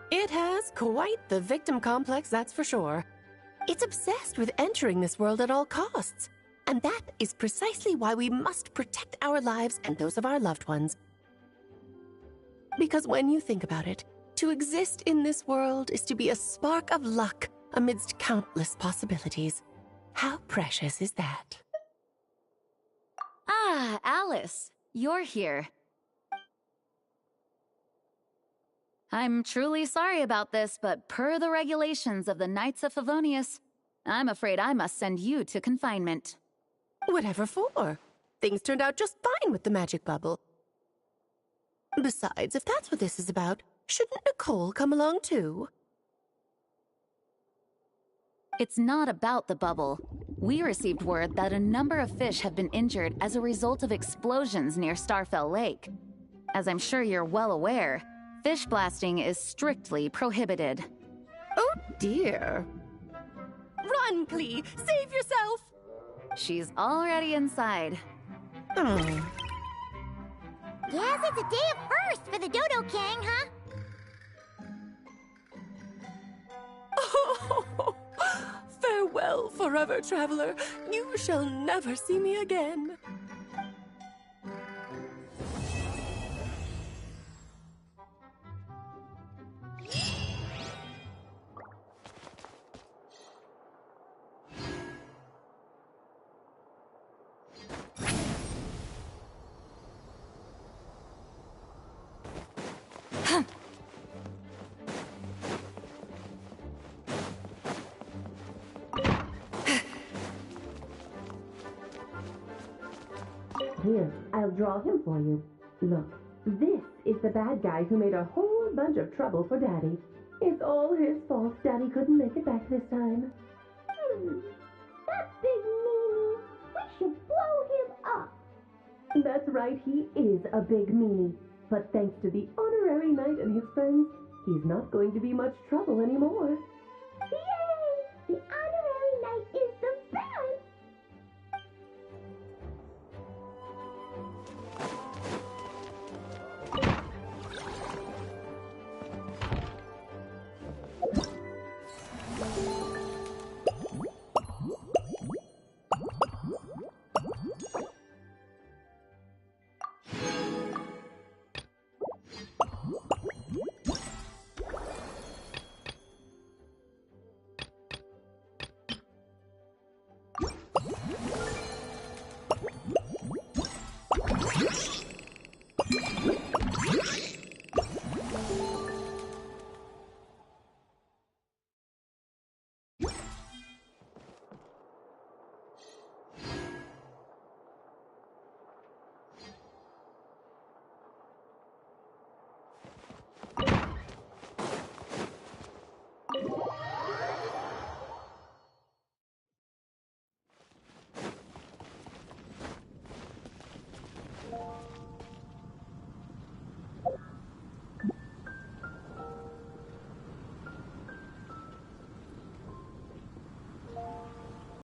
C: It has quite the victim complex, that's for sure. It's obsessed with entering this world at all costs. And that is precisely why we must protect our lives and those of our loved ones. Because when you think about it, to exist in this world is to be a spark of luck amidst countless possibilities. How precious is that?
I: Ah, Alice, you're here. I'm truly sorry about this, but per the regulations of the Knights of Favonius, I'm afraid I must send you to confinement.
C: Whatever for? Things turned out just fine with the magic bubble. Besides, if that's what this is about, shouldn't Nicole come along too?
I: It's not about the bubble. We received word that a number of fish have been injured as a result of explosions near Starfell Lake. As I'm sure you're well aware, fish blasting is strictly prohibited.
C: Oh dear. Run, Klee! Save yourself!
I: She's already inside.
A: Guess it's a day of first for the Dodo King, huh?
C: Oh, farewell, forever traveler. You shall never see me again.
N: Here, I'll draw him for you. Look, this is the bad guy who made a whole bunch of trouble for Daddy. It's all his fault Daddy couldn't make it back this time.
E: That big meanie! We should blow him up!
N: That's right, he is a big meanie. But thanks to the honorary knight and his friends, he's not going to be much trouble anymore.
E: Yay! The